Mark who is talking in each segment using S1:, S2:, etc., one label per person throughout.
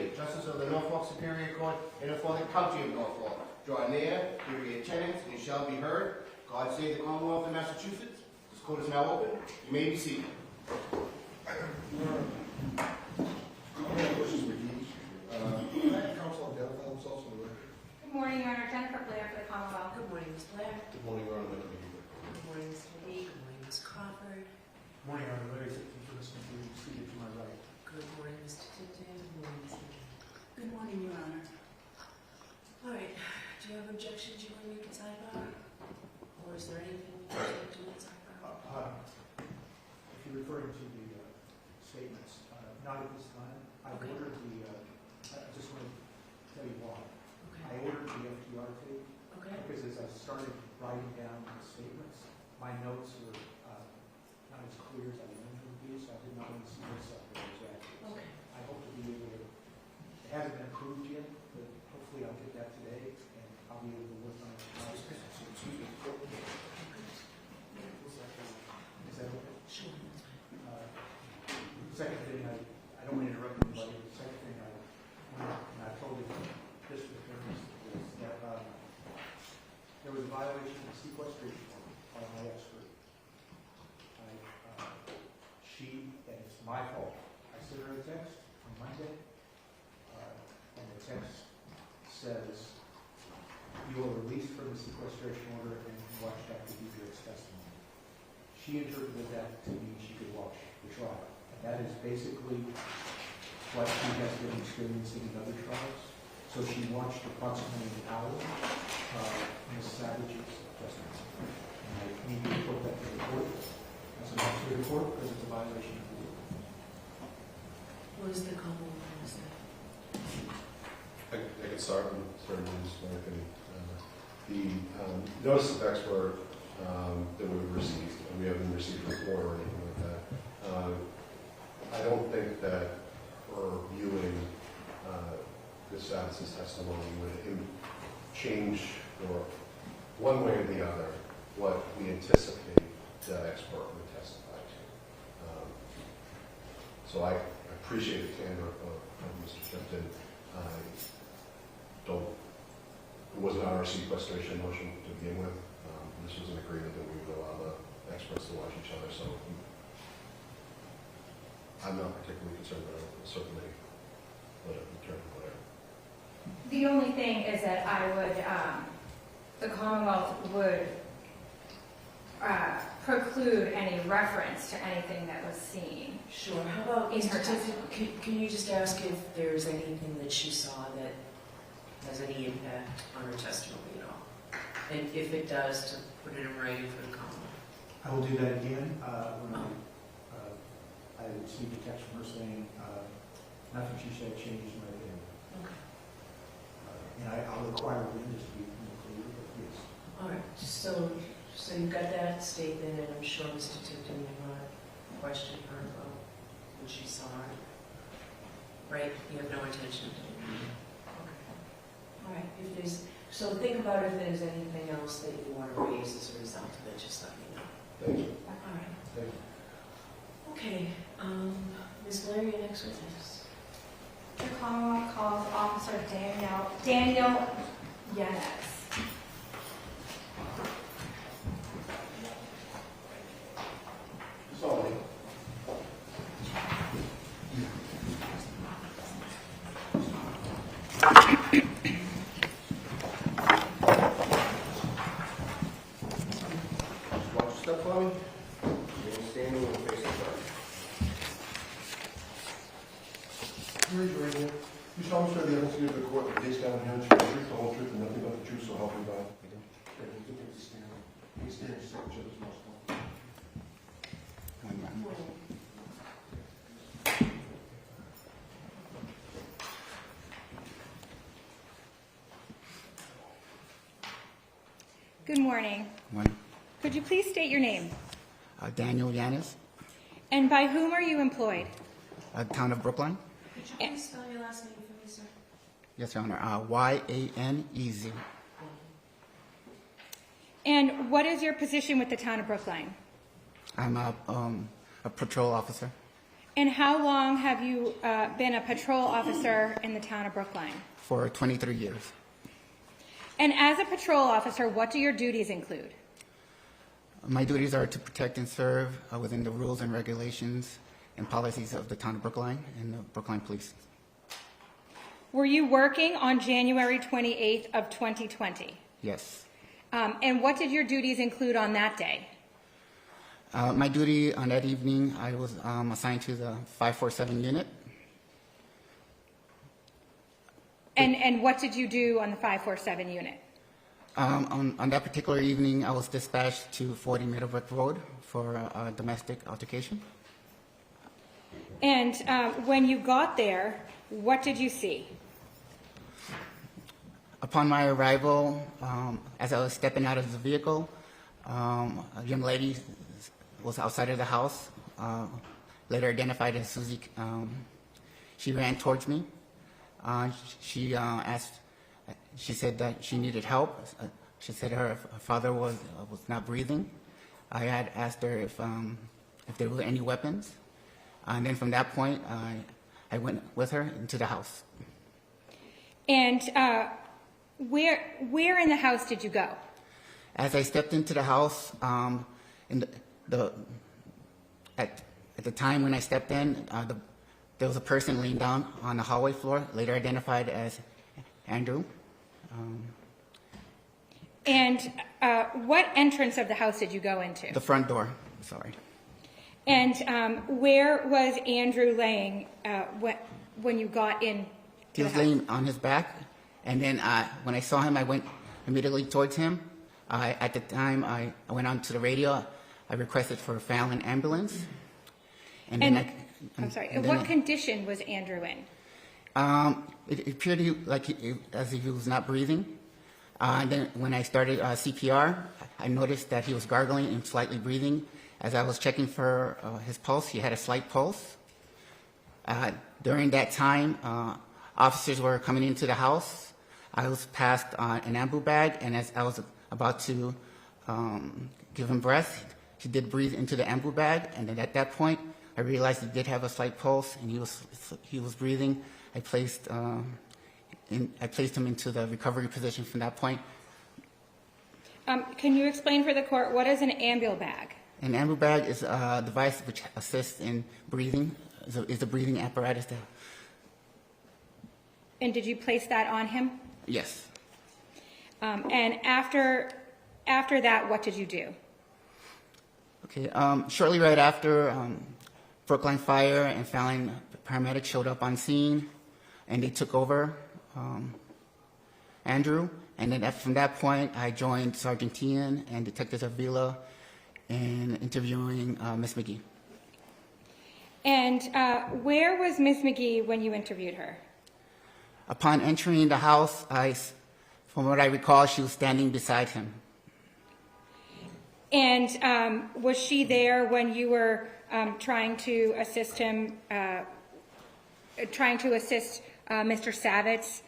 S1: Brady, Justice of the Norfolk Superior Court in and for the County of Norfolk. Draw near, give your attendance, and you shall be heard. God save the Commonwealth of Massachusetts. This court is now open. You may be seated.
S2: Counsel identify themselves for the record.
S3: Good morning, Your Honor. Jennifer Blair for the Commonwealth.
S4: Good morning, Ms. Blair.
S2: Good morning, Your Honor.
S4: Good morning, Mr. McGee. Good morning, Ms. Crawford.
S5: Good morning, Your Honor. Larry Tipton for this one, please. Seated to my right.
S4: Good morning, Mr. Tipton. Good morning, Ms. McGee.
S6: Good morning, Your Honor.
S4: All right. Do you have objections you want to make at sidebar? Or is there anything you want to do at sidebar?
S5: If you're referring to the statements, not at this time. I
S4: Okay.
S5: ordered the, I just want to tell you why. I
S4: Okay.
S5: ordered the FTR tape
S4: Okay.
S5: because as I started writing down the statements, my notes were not as clear as I wanted them to be, so I did not want to see this up there exactly. So
S4: Okay.
S5: I hope to be able to, it hasn't been approved yet, but hopefully I'll get that today and I'll be able to work on it. Is that okay?
S4: Sure. That's fine.
S5: Second thing, I don't want to interrupt anybody, but the second thing and I told the district attorneys is that there was a violation of sequestration by my expert. And it's my fault. I sent her a text on Monday, and the text says, you are released from the sequestration order and can watch Dr. Diedrich's testimony. She interpreted that to mean she could watch the trial. And that is basically what she has been experiencing in other trials. So she watched approximately an hour Ms. Savage's testimony. And I need to report that to the court. As an officer of the court, because it's a violation of the law.
S4: What is the Commonwealth going to say?
S2: I can start and certainly Ms. American. The notice of expert that we've received, and we haven't received a report or anything like that. I don't think that for viewing Ms. Savitz's testimony would change, or one way or the other, what we anticipate that expert would testify to. So I appreciate the candor of Mr. Tipton. It was not our sequestration motion to begin with. This was an agreement that we would allow the experts to watch each other. So I'm not particularly concerned, but I'll certainly let it return to whatever.
S3: The only thing is that I would, the Commonwealth would preclude any reference to anything that was seen.
S4: Sure. How about,
S3: In her
S4: Mr. Tipton, can you just ask if there's anything that she saw that has any impact on her testimony at all? And if it does, to put it in writing for the Commonwealth.
S5: I will do that again when I received a text from her saying nothing she said changed my opinion.
S4: Okay.
S5: And I'll require witness to be included, but yes.
S4: All right. So you've got that statement, and I'm sure Mr. Tipton will question her about when she saw it. Right? You have no intention to. Okay. All right. So think about if there's anything else that you want to raise as a result of it. Just let me know.
S2: Thank you.
S4: All right.
S2: Thank you.
S4: Okay. Ms. Blair, your next witness.
S3: The Commonwealth calls Officer Daniel Janis.
S2: Sorry.
S1: Watch your step for me. You're standing and face the front.
S2: Raise your right hand. You solemnly swear the evidence given to the court that lays down here is the truth, the whole truth, and nothing but the truth, so help you God. Okay, you can take the stand. You can stand and sit each other's mouths.
S3: Good morning.
S7: Morning.
S3: Could you please state your name?
S7: Daniel Janis,
S3: And by whom are you employed?
S7: town of Brookline.
S4: Could you please spell your last name for me, sir?
S7: Yes, Your Honor. Y-A-N-E-Z.
S3: And what is your position with the town of Brookline?
S7: I'm a patrol officer.
S3: And how long have you been a patrol officer in the town of Brookline?
S7: for 23 years.
S3: And as a patrol officer, what do your duties include?
S7: My duties are to protect and serve within the rules and regulations and policies of the town of Brookline and the Brookline Police.
S3: Were you working on January 28th of 2020?
S7: Yes.
S3: And what did your duties include on that day?
S7: My duty on that evening, I was assigned to the 547 unit.
S3: And what did you do on the 547 unit?
S7: On that particular evening, I was dispatched to 40 Meadowbrook Road for a domestic altercation.
S3: And when you got there, what did you see?
S7: Upon my arrival, as I was stepping out of the vehicle, a young lady was outside of the house, later identified as Susie. She ran towards me. She said that she needed help. She said her father was not breathing. I had asked her if there were any weapons. And then from that point, I went with her into the house.
S3: And where in the house did you go?
S7: As I stepped into the house, at the time when I stepped in, there was a person laying down on the hallway floor, later identified as Andrew.
S3: And what entrance of the house did you go into?
S7: The front door, sorry.
S3: And where was Andrew laying when you got in?
S7: He was laying on his back, and then when I saw him, I went immediately towards him. At the time, I went onto the radio. I requested for a Fallon ambulance. And
S3: what condition was Andrew in?
S7: It appeared as if he was not breathing. And then when I started CPR, I noticed that he was gargling and slightly breathing. As I was checking for his pulse, he had a slight pulse. During that time, officers were coming into the house. I was passed an ambu bag, and as I was about to give him breath, he did breathe into the ambu bag, and then at that point, I realized he did have a slight pulse, and he was breathing. I placed him into the recovery position from that point.
S3: Can you explain for the court what is an ambu bag?
S7: An ambu bag is a device which assists in breathing. Is a breathing apparatus.
S3: And did you place that on him?
S7: Yes.
S3: And after that, what did you do?
S7: Okay. Shortly right after, Brookline Fire and Fallon paramedics showed up on scene, and they took over Andrew. And then from that point, I joined Sergeant Tian and Detective Avila in interviewing Miss McGee.
S3: And where was Miss McGee when you interviewed her?
S7: Upon entering the house, from what I recall, she was standing beside him.
S3: And was she there when you were trying to assist him, Mr. Savitz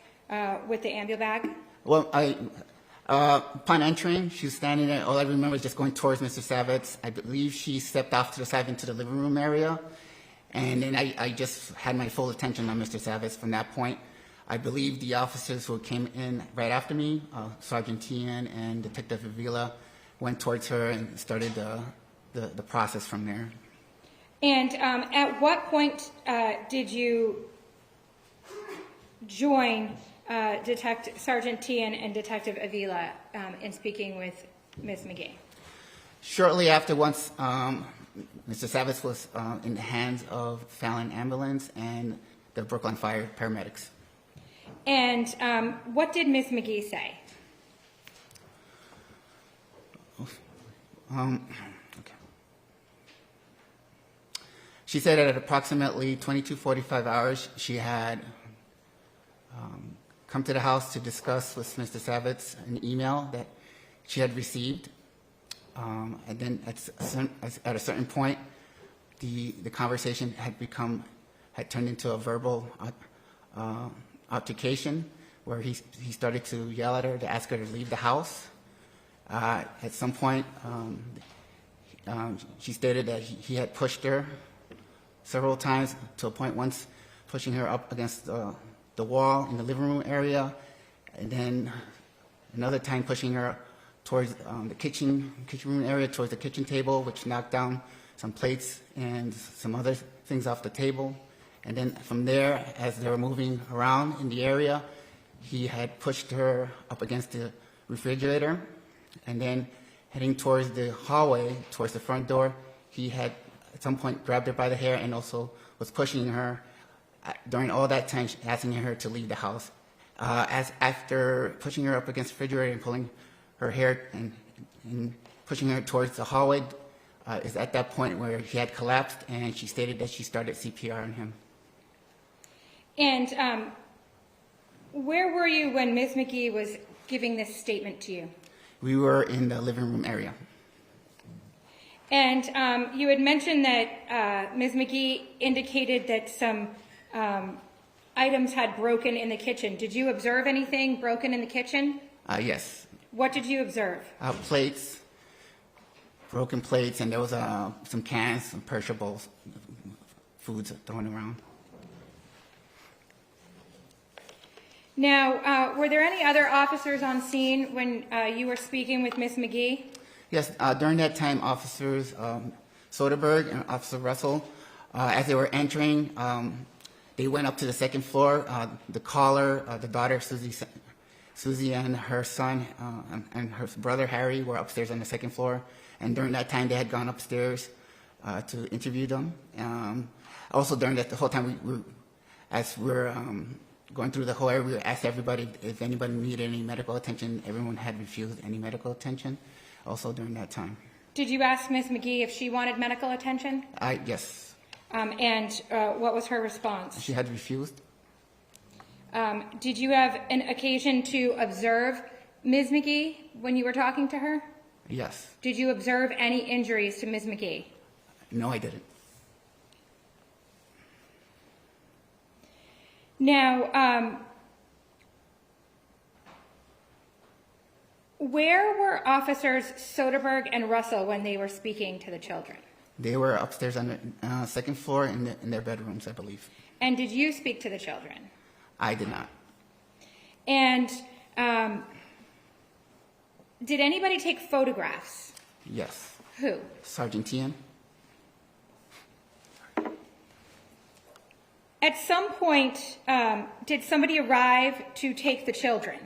S3: with the ambu bag?
S7: Well, upon entering, she was standing there. All I remember is just going towards Mr. Savitz. I believe she stepped off to the side into the living room area. And then I just had my full attention on Mr. Savitz from that point. I believe the officers who came in right after me, Sergeant Tian and Detective Avila, went towards her and started the process from there.
S3: And at what point did you join Sergeant Tian and Detective Avila in speaking with Ms. McGee?
S7: Shortly after, once Mr. Savitz was in the hands of Fallon Ambulance and the Brookline Fire paramedics.
S3: And what did Ms. McGee say?
S7: Okay. She said that at approximately 22:45 hours, she had come to the house to discuss with Mr. Savitz an email that she had received. And then at a certain point, the conversation had turned into a verbal altercation where he started to yell at her to ask her to leave the house. At some point, she stated that he had pushed her several times, to a point once pushing her up against the wall in the living room area, and then another time pushing her towards the kitchen room area, towards the kitchen table, which knocked down some plates and some other things off the table. And then from there, as they were moving around in the area, he had pushed her up against the refrigerator, and then heading towards the hallway, towards the front door, he had at some point grabbed her by the hair and also was pushing her during all that time, asking her to leave the house. After pushing her up against the refrigerator and pulling her hair and pushing her towards the hallway, is at that point where he had collapsed, and she stated that she started CPR on him.
S3: And where were you when Ms. McGee was giving this statement to you?
S7: We were in the living room area.
S3: And you had mentioned that Ms. McGee indicated that some items had broken in the kitchen. Did you observe anything broken in the kitchen?
S7: Yes.
S3: What did you observe?
S7: Plates, broken plates, and there was some cans, some perishable foods thrown around.
S3: Now, were there any other officers on scene when you were speaking with Ms. McGee?
S7: Yes, during that time, Officers Soderberg and Officer Russell, as they were entering, they went up to the second floor. The caller, the daughter, Susie, and her son and her brother, Harry, were upstairs on the second floor. And during that time, they had gone upstairs to interview them. Also, during the whole time, as we're going through the whole area, we asked everybody if anybody needed any medical attention. Everyone had refused any medical attention also during that time.
S3: Did you ask Ms. McGee if she wanted medical attention?
S7: Yes.
S3: And what was her response?
S7: She had refused.
S3: Did you have an occasion to observe Ms. McGee when you were talking to her?
S7: Yes.
S3: Did you observe any injuries to Ms. McGee?
S7: No, I didn't.
S3: Now, where were Officers Soderberg and Russell when they were speaking to the children?
S7: They were upstairs on the second floor in their bedrooms, I believe.
S3: And did you speak to the children?
S7: I did not.
S3: And did anybody take photographs?
S7: Yes.
S3: Who?
S7: Sergeant Tian.
S3: At some point, did somebody arrive to take the children?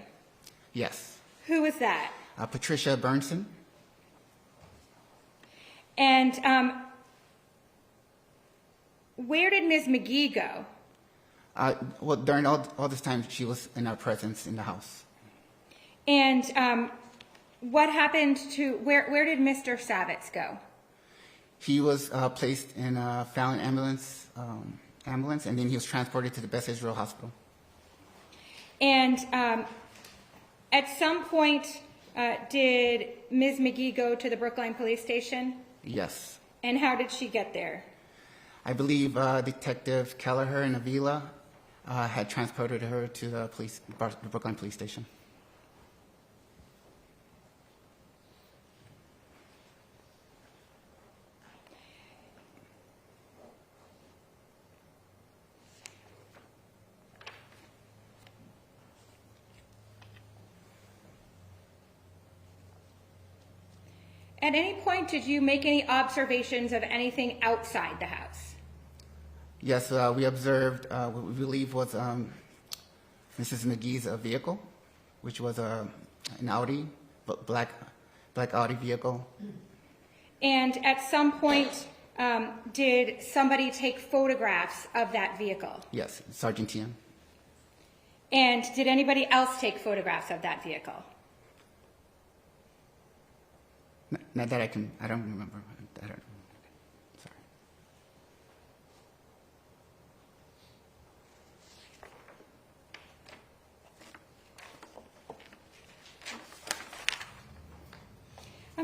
S7: Yes.
S3: Who was that?
S7: Patricia Burnson.
S3: And where did Ms. McGee go?
S7: Well, during all this time, she was in our presence in the house.
S3: And what happened to, where did Mr. Savitz go?
S7: He was placed in a Fallon ambulance, and then he was transported to the Beth Israel Hospital.
S3: And at some point, did Ms. McGee go to the Brookline Police Station?
S7: Yes.
S3: And how did she get there?
S7: I believe Detective Kelleher and Avila had transported her to the Brookline Police Station.
S3: At any point, did you make any observations of anything outside the house?
S7: Yes, we observed what we believe was Mrs. McGee's vehicle, which was an Audi, black Audi vehicle.
S3: And at some point, did somebody take photographs of that vehicle?
S7: Yes, Sergeant Tian.
S3: And did anybody else take photographs of that vehicle?
S7: Not that I don't remember. Sorry.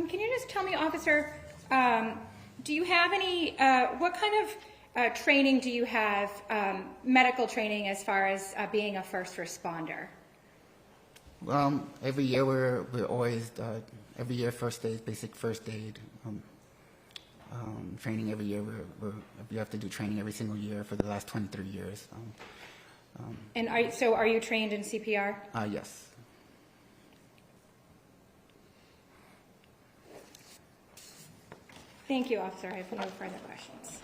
S3: Can you just tell me, officer, do you have any, what kind of training do you have, medical training as far as being a first responder?
S7: Well, every year we're always, every year first aid, basic first aid, training every year. We have to do training every single year for the last 23 years.
S3: And are you trained in CPR?
S7: Yes.
S3: Thank you, officer. I have no further questions.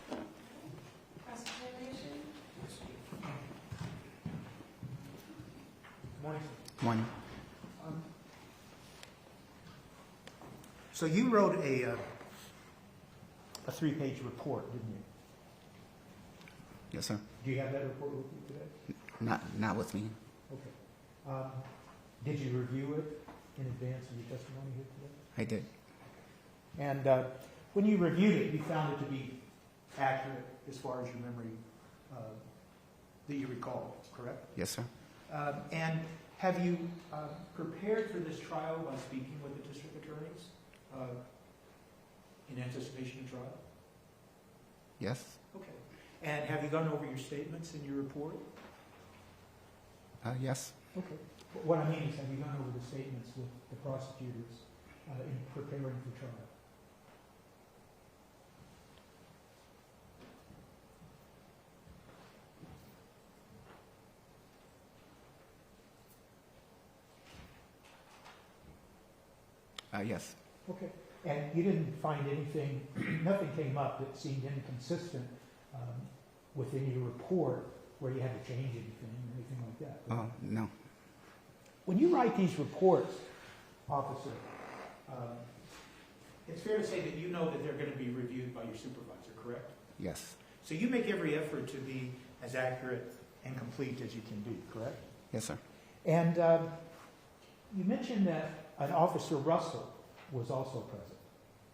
S4: Cross-examination?
S5: Good morning.
S7: Good morning.
S5: So you wrote a 3-page report, didn't you?
S7: Yes, sir.
S5: Do you have that report with you today?
S7: Not with me.
S5: Okay. Did you review it in advance of your testimony here today?
S7: I did.
S5: And when you reviewed it, you found it to be accurate as far as your memory that you recall, correct?
S7: Yes, sir.
S5: And have you prepared for this trial by speaking with the district attorneys in anticipation of trial?
S7: Yes.
S5: Okay. And have you gone over your statements in your report?
S7: Yes.
S5: Okay. What I mean is, have you gone over the statements with the prosecutors in preparing for trial?
S7: Yes.
S5: Okay. And you didn't find anything, nothing came up that seemed inconsistent within your report where you had to change anything or anything like that?
S7: Oh, no.
S5: When you write these reports, officer, it's fair to say that you know that they're going to be reviewed by your supervisor, correct?
S7: Yes.
S5: So you make every effort to be as accurate and complete as you can be, correct?
S7: Yes, sir.
S5: And you mentioned that an Officer Russell was also present.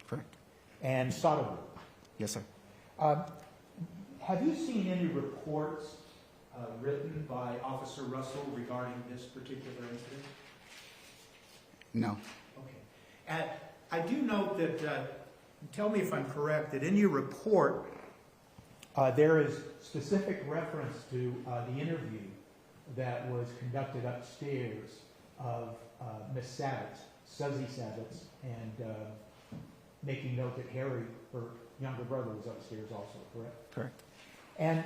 S7: Correct.
S5: And Soderbergh.
S7: Yes, sir.
S5: Have you seen any reports written by Officer Russell regarding this particular incident?
S7: No.
S5: Okay. And I do note that, tell me if I'm correct, that in your report there is specific reference to the interview that was conducted upstairs of Miss Savitz, Suzy Savitz, and making note that Harry, her younger brother, was upstairs also, correct?
S7: Correct.
S5: And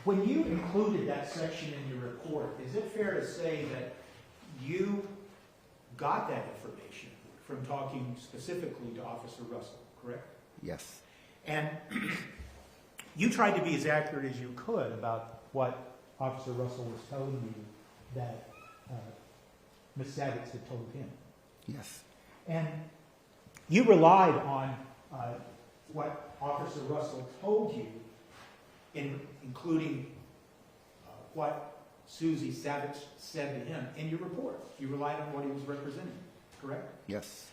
S5: when you included that section in your report, is it fair to say that you got that information from talking specifically to Officer Russell, correct?
S7: Yes.
S5: And you tried to be as accurate as you could about what Officer Russell was telling you that Ms. Savitz had told him.
S7: Yes.
S5: And you relied on what Officer Russell told you, including what Suzy Savitz said to him in your report. You relied on what he was representing, correct?
S7: Yes.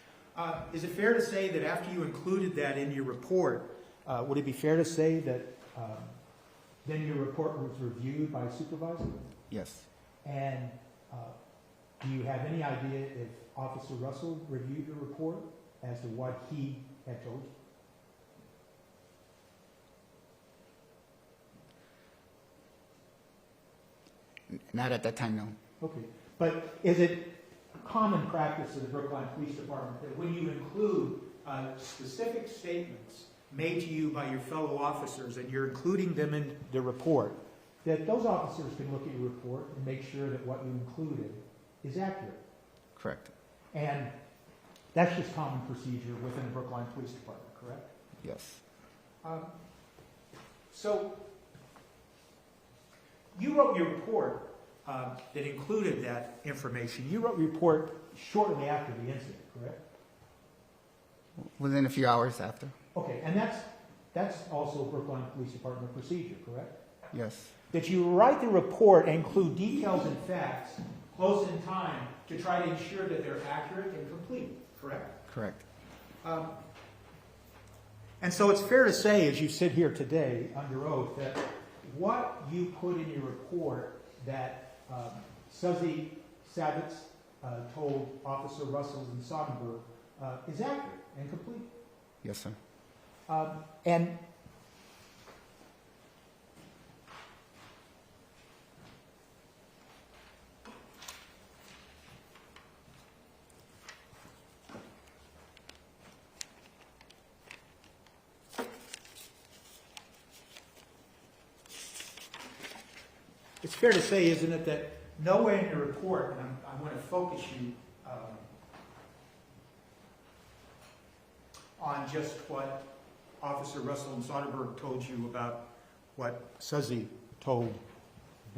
S5: Is it fair to say that after you included that in your report, would it be fair to say that then your report was reviewed by a supervisor?
S7: Yes.
S5: And do you have any idea if Officer Russell reviewed the report as to what he had told you?
S7: Not at that time, no.
S5: Okay. But is it common practice of the Brookline Police Department that when you include specific statements made to you by your fellow officers and you're including them in the report, that those officers can look at your report and make sure that what you included is accurate?
S7: Correct.
S5: And that's just common procedure within the Brookline Police Department, correct?
S7: Yes.
S5: So you wrote your report that included that information. You wrote your report shortly after the incident, correct?
S7: Within a few hours after.
S5: Okay, and that's also Brookline Police Department procedure, correct?
S7: Yes.
S5: That you write the report and include details and facts close in time to try to ensure that they're accurate and complete, correct?
S7: Correct.
S5: And so it's fair to say, as you sit here today under oath, that what you put in your report that Suzy Savitz told Officer Russell and Soderbergh is accurate and complete.
S7: Yes, sir.
S5: And it's fair to say, isn't it, that nowhere in your report, and I want to focus you on just what Officer Russell and Soderbergh told you about what Suzy told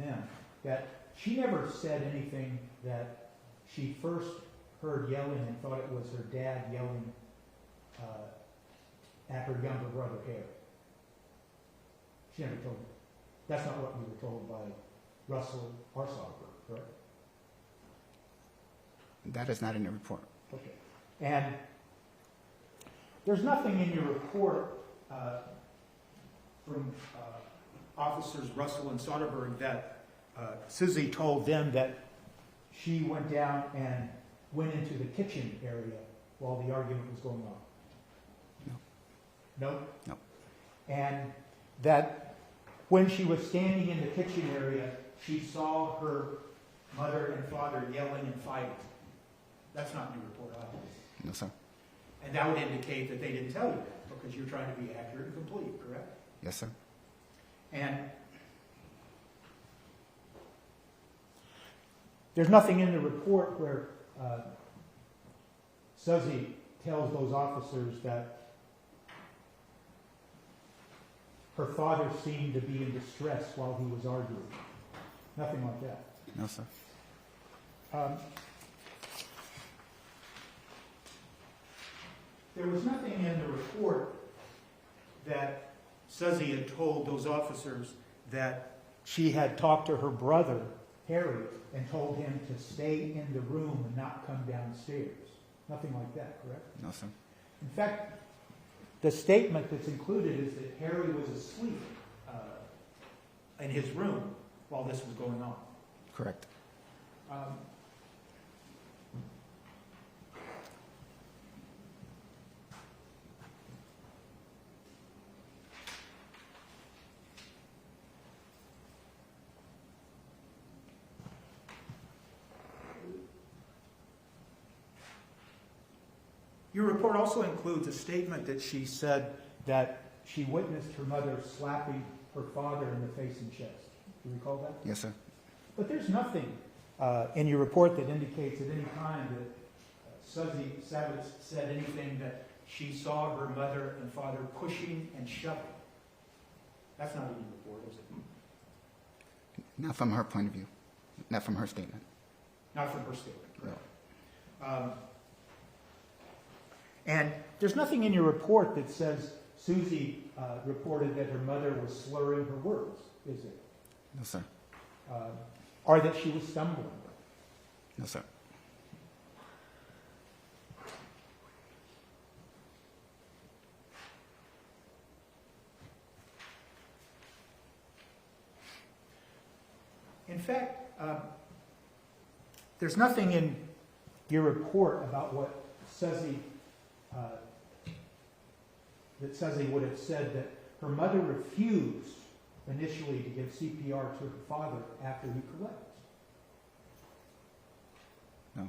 S5: them, that she never said anything that she first heard yelling and thought it was her dad yelling at her younger brother, Harry. She never told me. That's not what you were told by Russell or Soderbergh, correct?
S7: That is not in the report.
S5: Okay. And there's nothing in your report from Officers Russell and Soderbergh that Suzy told them that she went down and went into the kitchen area while the argument was going on? No. No?
S7: No.
S5: And that when she was standing in the kitchen area, she saw her mother and father yelling and fighting. That's not in your report, obviously.
S7: No, sir.
S5: And that would indicate that they didn't tell you that because you're trying to be accurate and complete, correct?
S7: Yes, sir.
S5: And there's nothing in the report where Suzy tells those officers that her father seemed to be in distress while he was arguing. Nothing like that.
S7: No, sir.
S5: There was nothing in the report that Suzy had told those officers that she had talked to her brother, Harry, and told him to stay in the room and not come downstairs. Nothing like that, correct?
S7: No, sir.
S5: In fact, the statement that's included is that Harry was asleep in his room while this was going on.
S7: Correct.
S5: Your report also includes a statement that she said that she witnessed her mother slapping her father in the face and chest. Do you recall that?
S7: Yes, sir.
S5: But there's nothing in your report that indicates at any time that Suzy Savitz said anything that she saw her mother and father pushing and shoving. That's not in your report, is it?
S7: Not from her point of view. Not from her statement.
S5: Not from her statement, correct. And there's nothing in your report that says Suzy reported that her mother was slurring her words, is it?
S7: No, sir.
S5: Or that she was stumbling.
S7: No, sir.
S5: In fact, there's nothing in your report about what Suzy that Suzy would have said that her mother refused initially to give CPR to her father after he collapsed.
S7: No.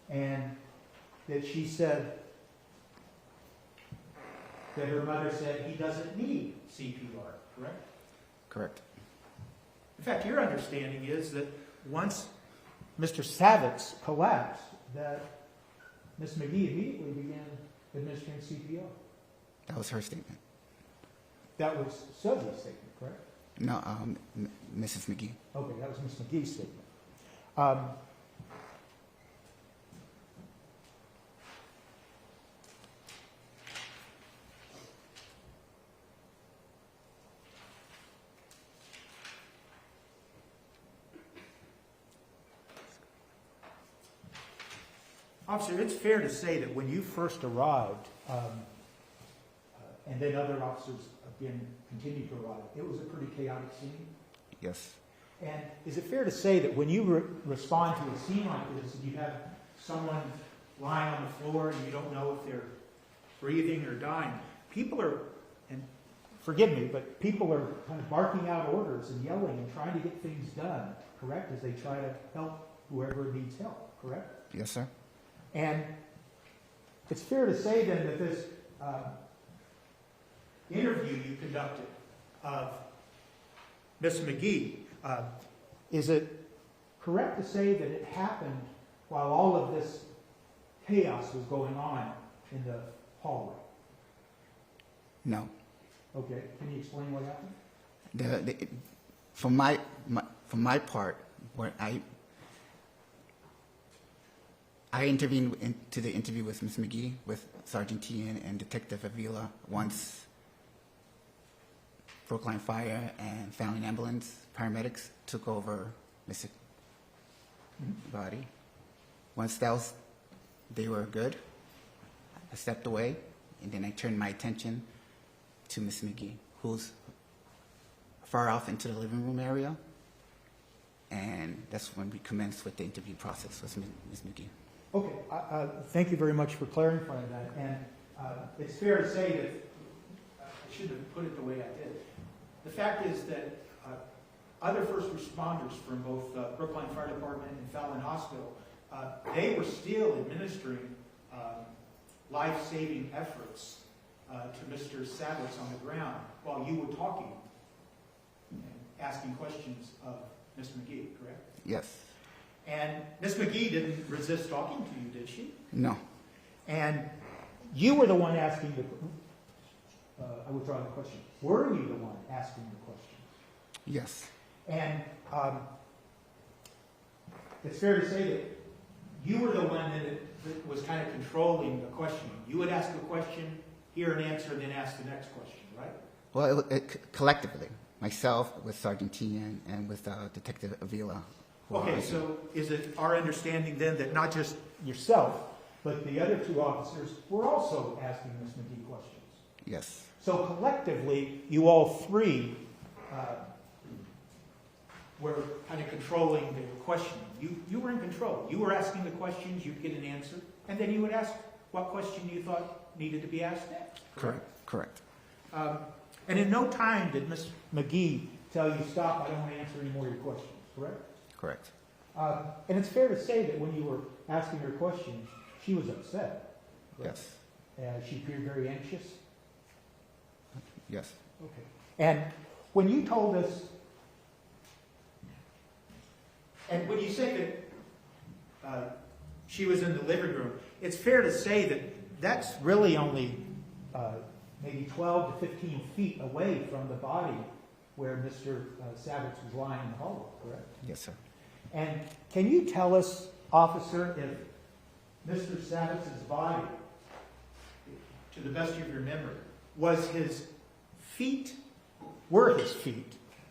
S5: And that she said that her mother said he doesn't need CPR, correct?
S7: Correct.
S5: In fact, your understanding is that once Mr. Savitz collapsed, that Ms. McGee immediately began administering CPR.
S7: That was her statement.
S5: That was Suzy's statement, correct?
S7: No, Mrs. McGee.
S5: Okay, that was Ms. McGee's statement. Officer, it's fair to say that when you first arrived, and then other officers again continued to arrive, it was a pretty chaotic scene.
S7: Yes.
S5: And is it fair to say that when you respond to a scene like this, and you have someone lying on the floor and you don't know if they're breathing or dying, people are, and forgive me, but people are kind of barking out orders and yelling and trying to get things done, correct, as they try to help whoever needs help, correct?
S7: Yes, sir.
S5: And it's fair to say then that this interview you conducted of Miss McGee, is it correct to say that it happened while all of this chaos was going on in the hallway?
S7: No.
S5: Okay, can you explain what happened?
S7: From my part, where I intervened into the interview with Ms. McGee, with Sergeant Tian and Detective Avila, once Brookline Fire and Family Ambulance paramedics took over Mr. Body. Once they were good, I stepped away, and then I turned my attention to Ms. McGee, who's far off into the living room area, and that's when we commenced with the interview process with Ms. McGee.
S5: Okay, thank you very much for clarifying that. And it's fair to say that I shouldn't have put it the way I did. The fact is that other first responders from both Brookline Fire Department and Fallon Hospital, they were still administering life-saving efforts to Mr. Savitz on the ground while you were talking and asking questions of Ms. McGee, correct?
S7: Yes.
S5: And Ms. McGee didn't resist talking to you, did she?
S7: No.
S5: And you were the one asking the I withdraw the question. Were you the one asking the question?
S7: Yes.
S5: And it's fair to say that you were the one that was kind of controlling the questioning. You would ask a question, hear an answer, and then ask the next question, right?
S7: Well, collectively, myself with Sergeant Tian and with Detective Avila.
S5: Okay, so is it our understanding then that not just yourself, but the other two officers were also asking Ms. McGee questions?
S7: Yes.
S5: So collectively, you all three were kind of controlling the questioning. You were in control. You were asking the questions, you'd get an answer, and then you would ask what question you thought needed to be asked next.
S7: Correct.
S5: And in no time did Ms. McGee tell you, stop, I don't want to answer any more of your questions, correct?
S7: Correct.
S5: And it's fair to say that when you were asking her questions, she was upset. Correct?
S7: Yes.
S5: She appeared very anxious.
S7: Yes.
S5: Okay. And when you told us, and when you say that she was in the living room, it's fair to say that that's really only maybe 12 to 15 feet away from the body where Mr. Savitz was lying in the hallway, correct?
S7: Yes, sir.
S5: And can you tell us, officer, if Mr. Savitz's body, to the best of your memory, were his feet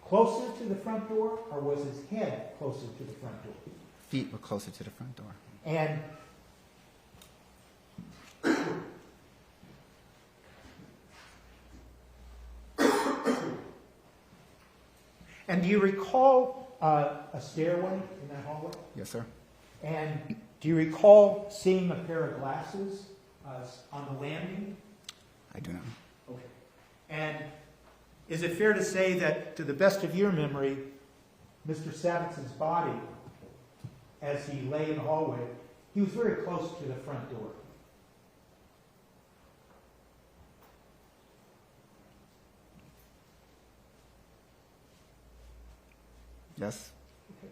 S5: closer to the front door, or was his head closer to the front door?
S7: Feet were closer to the front door.
S5: And do you recall a stairway in that hallway?
S7: Yes, sir.
S5: And do you recall seeing a pair of glasses on the landing?
S7: I do not.
S5: Okay. And is it fair to say that, to the best of your memory, Mr. Savitz's body, as he lay in the hallway, he was very close to the front door?
S7: Yes.
S5: Okay.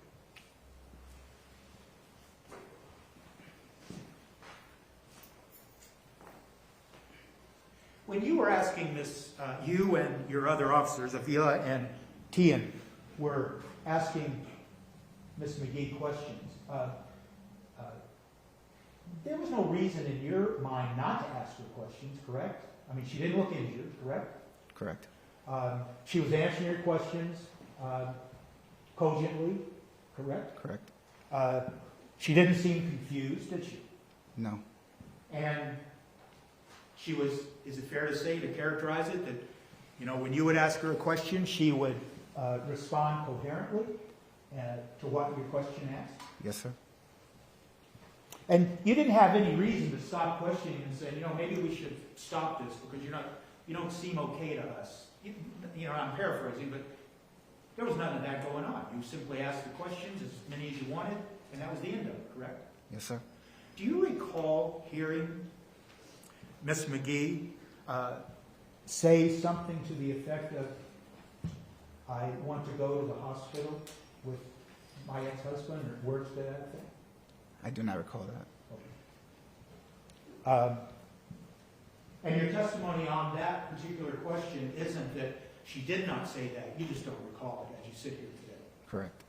S5: When you were asking you and your other officers, Avila and Tian, were asking Ms. McGee questions, there was no reason in your mind not to ask her questions, correct? I mean, she didn't look injured, correct?
S7: Correct.
S5: She was answering your questions cogently, correct?
S7: Correct.
S5: She didn't seem confused, did she?
S7: No.
S5: And she was, is it fair to say, to characterize it, that, you know, when you would ask her a question, she would respond coherently to what your question asked?
S7: Yes, sir.
S5: And you didn't have any reason to stop questioning and say, you know, maybe we should stop this because you don't seem okay to us. You know, I'm paraphrasing, but there was none of that going on. You simply asked the questions, as many as you wanted, and that was the end of it, correct?
S7: Yes, sir.
S5: Do you recall hearing Ms. McGee say something to the effect of, I want to go to the hospital with my ex-husband, or words to that effect?
S7: I do not recall that.
S5: And your testimony on that particular question isn't that she did not say that, you just don't recall it as you sit here today.
S7: Correct.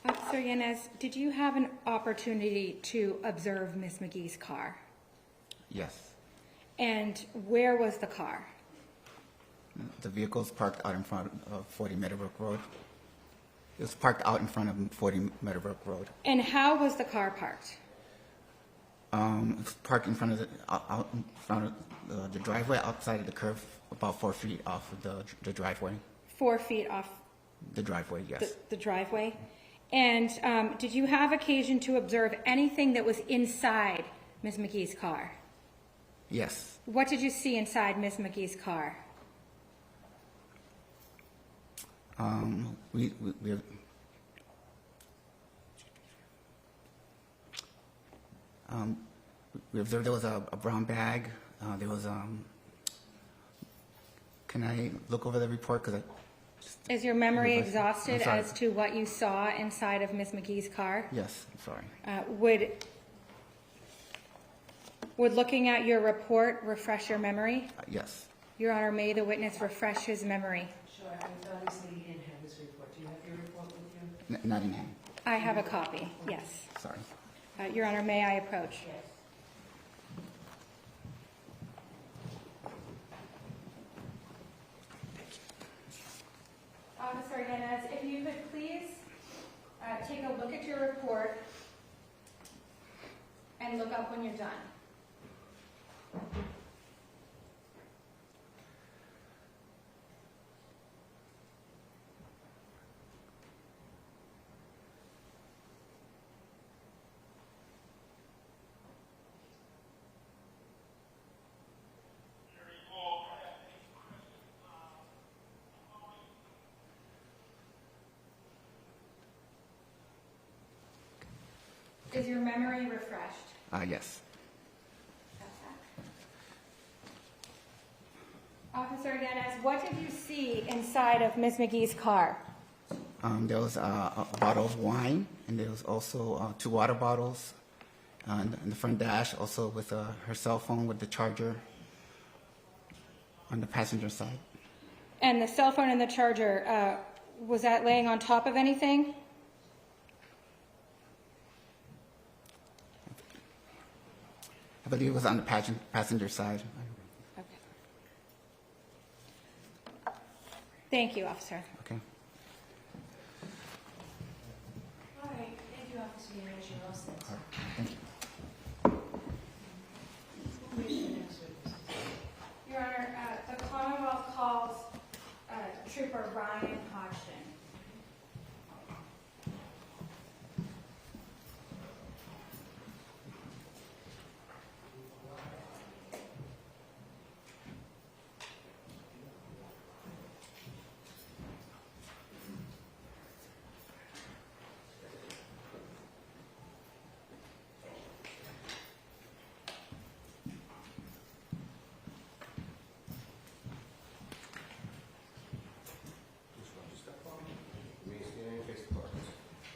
S3: Officer Janis, did you have an opportunity to observe Miss McGee's car?
S7: Yes.
S3: And where was the car?
S7: The vehicle's parked out in front of 40 Meadowbrook Road. It was parked out in front of 40 Meadowbrook Road.
S3: And how was the car parked?
S7: It was parked in front of out in front of the driveway, outside of the curve, about 4 feet off of the driveway.
S3: 4 feet off
S7: The driveway, yes.
S3: the driveway? And did you have occasion to observe anything that was inside Ms. McGee's car?
S7: Yes.
S3: What did you see inside Ms. McGee's car?
S7: We observed there was a brown bag. There was can I look over the report? Because
S3: Is your memory
S7: I'm
S3: exhausted
S7: sorry.
S3: as to what you saw inside of Ms. McGee's car?
S7: yes, I'm sorry.
S3: Would looking at your report refresh your memory?
S7: Yes.
S3: Your Honor, may the witness refresh his memory.
S4: Sure, I thought he said he didn't have this report. Do you have your report with you?
S7: Not in hand.
S3: I have a copy, yes.
S7: Sorry.
S3: Your Honor, may I approach?
S4: Yes.
S3: Officer Janis, if you could please take a look at your report and look up when you're done. Is your memory refreshed?
S7: Yes.
S3: Officer Janis, what did you see inside of Ms. McGee's car?
S7: There was a bottle of wine, and there was also 2 water bottles in the front dash, also with her cell phone with the charger on the passenger side.
S3: And the cell phone and the charger, was that laying on top of anything?
S7: I believe it was on the passenger side.
S3: Okay. Thank you, officer.
S7: Okay.
S4: All right, thank you, Officer Janis, you're all set.
S7: All right. Thank you.
S4: Who is the next witness?
S3: Your Honor, the Commonwealth calls Trooper Ryan Hodon.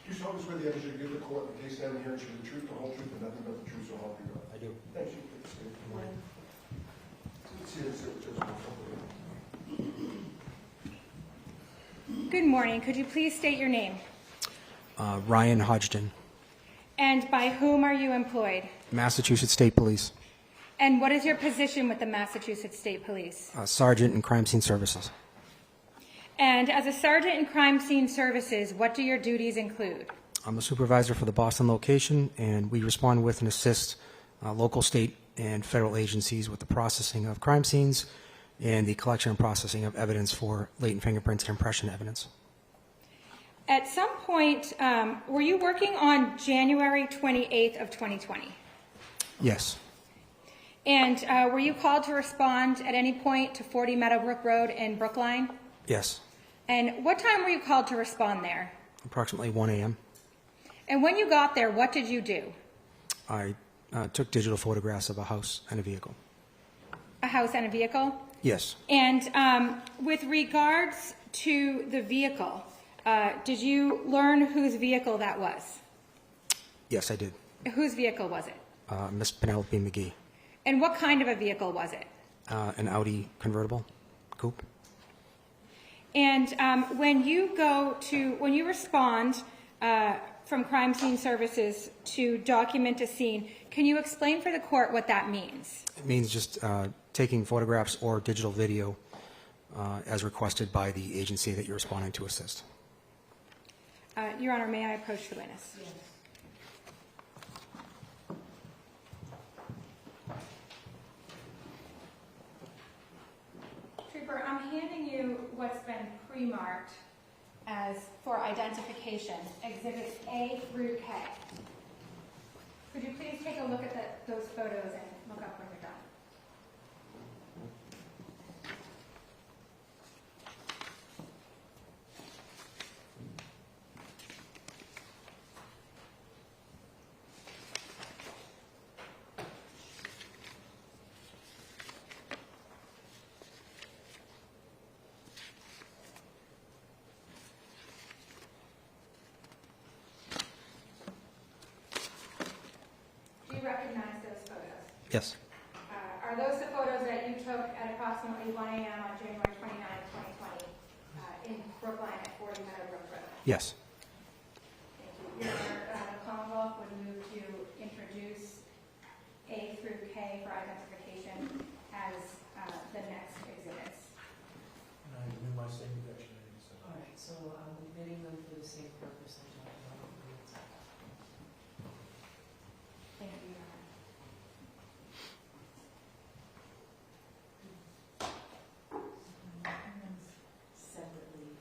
S2: You just told us where the evidence should give the court the case down here and should be the truth, the whole truth, and nothing but the truth, so help you God.
S5: I do.
S2: Thank you.
S3: Good morning. Could you please state your name?
S6: Ryan Hodon,
S3: And by whom are you employed?
S6: Massachusetts State Police,
S3: And what is your position with the Massachusetts State Police?
S6: Sergeant in Crime Scene Services.
S3: And as a sergeant in crime scene services, what do your duties include?
S6: I'm a supervisor for the Boston location, and we respond with and assist local, state, and federal agencies with the processing of crime scenes and the collection and processing of evidence for latent fingerprints and impression evidence.
S3: At some point, were you working on January 28th of 2020?
S6: Yes,
S3: And were you called to respond at any point to 40 Meadowbrook Road in Brookline?
S6: yes,
S3: And what time were you called to respond there?
S6: approximately 1 a.m.
S3: And when you got there, what did you do?
S6: I took digital photographs of a house and a vehicle.
S3: A house and a vehicle?
S6: Yes,
S3: And with regards to the vehicle, did you learn whose vehicle that was?
S6: yes, I did.
S3: Whose vehicle was it?
S6: Miss Penelope McGee,
S3: And what kind of a vehicle was it?
S6: an Audi convertible coupe.
S3: And when you respond from crime scene services to document a scene, can you explain for the court what that means?
S6: It means just taking photographs or digital video as requested by the agency that you're responding to assist.
S3: Your Honor, may I approach the witness?
S4: Yes.
S3: Trooper, I'm handing you what's been pre-marked as for identification, exhibits A through K. Could you please take a look at those photos and look up when you're done? Do you recognize those photos?
S6: Yes,
S3: Are those the photos that you took at approximately 1 a.m. on January 29, 2020 in Brookline at 40 Meadowbrook Road?
S6: yes.
S3: Thank you. Your Honor, the Commonwealth would move to introduce A through K for identification as the next exhibits.
S5: And I renew my same objection.
S4: All right, so I'm admitting them for the same purpose I talked about.
S3: Thank you, Your Honor.
S4: Separately.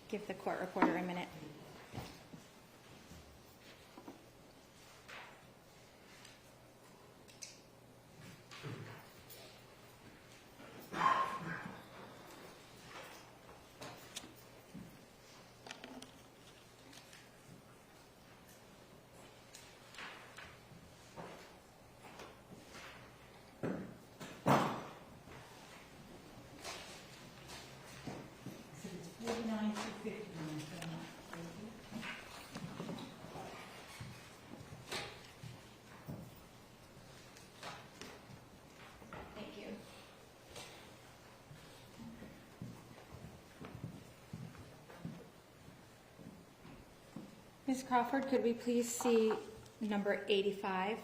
S3: give the court reporter a minute. Thank you. Ms. Crawford, could we please see number 85?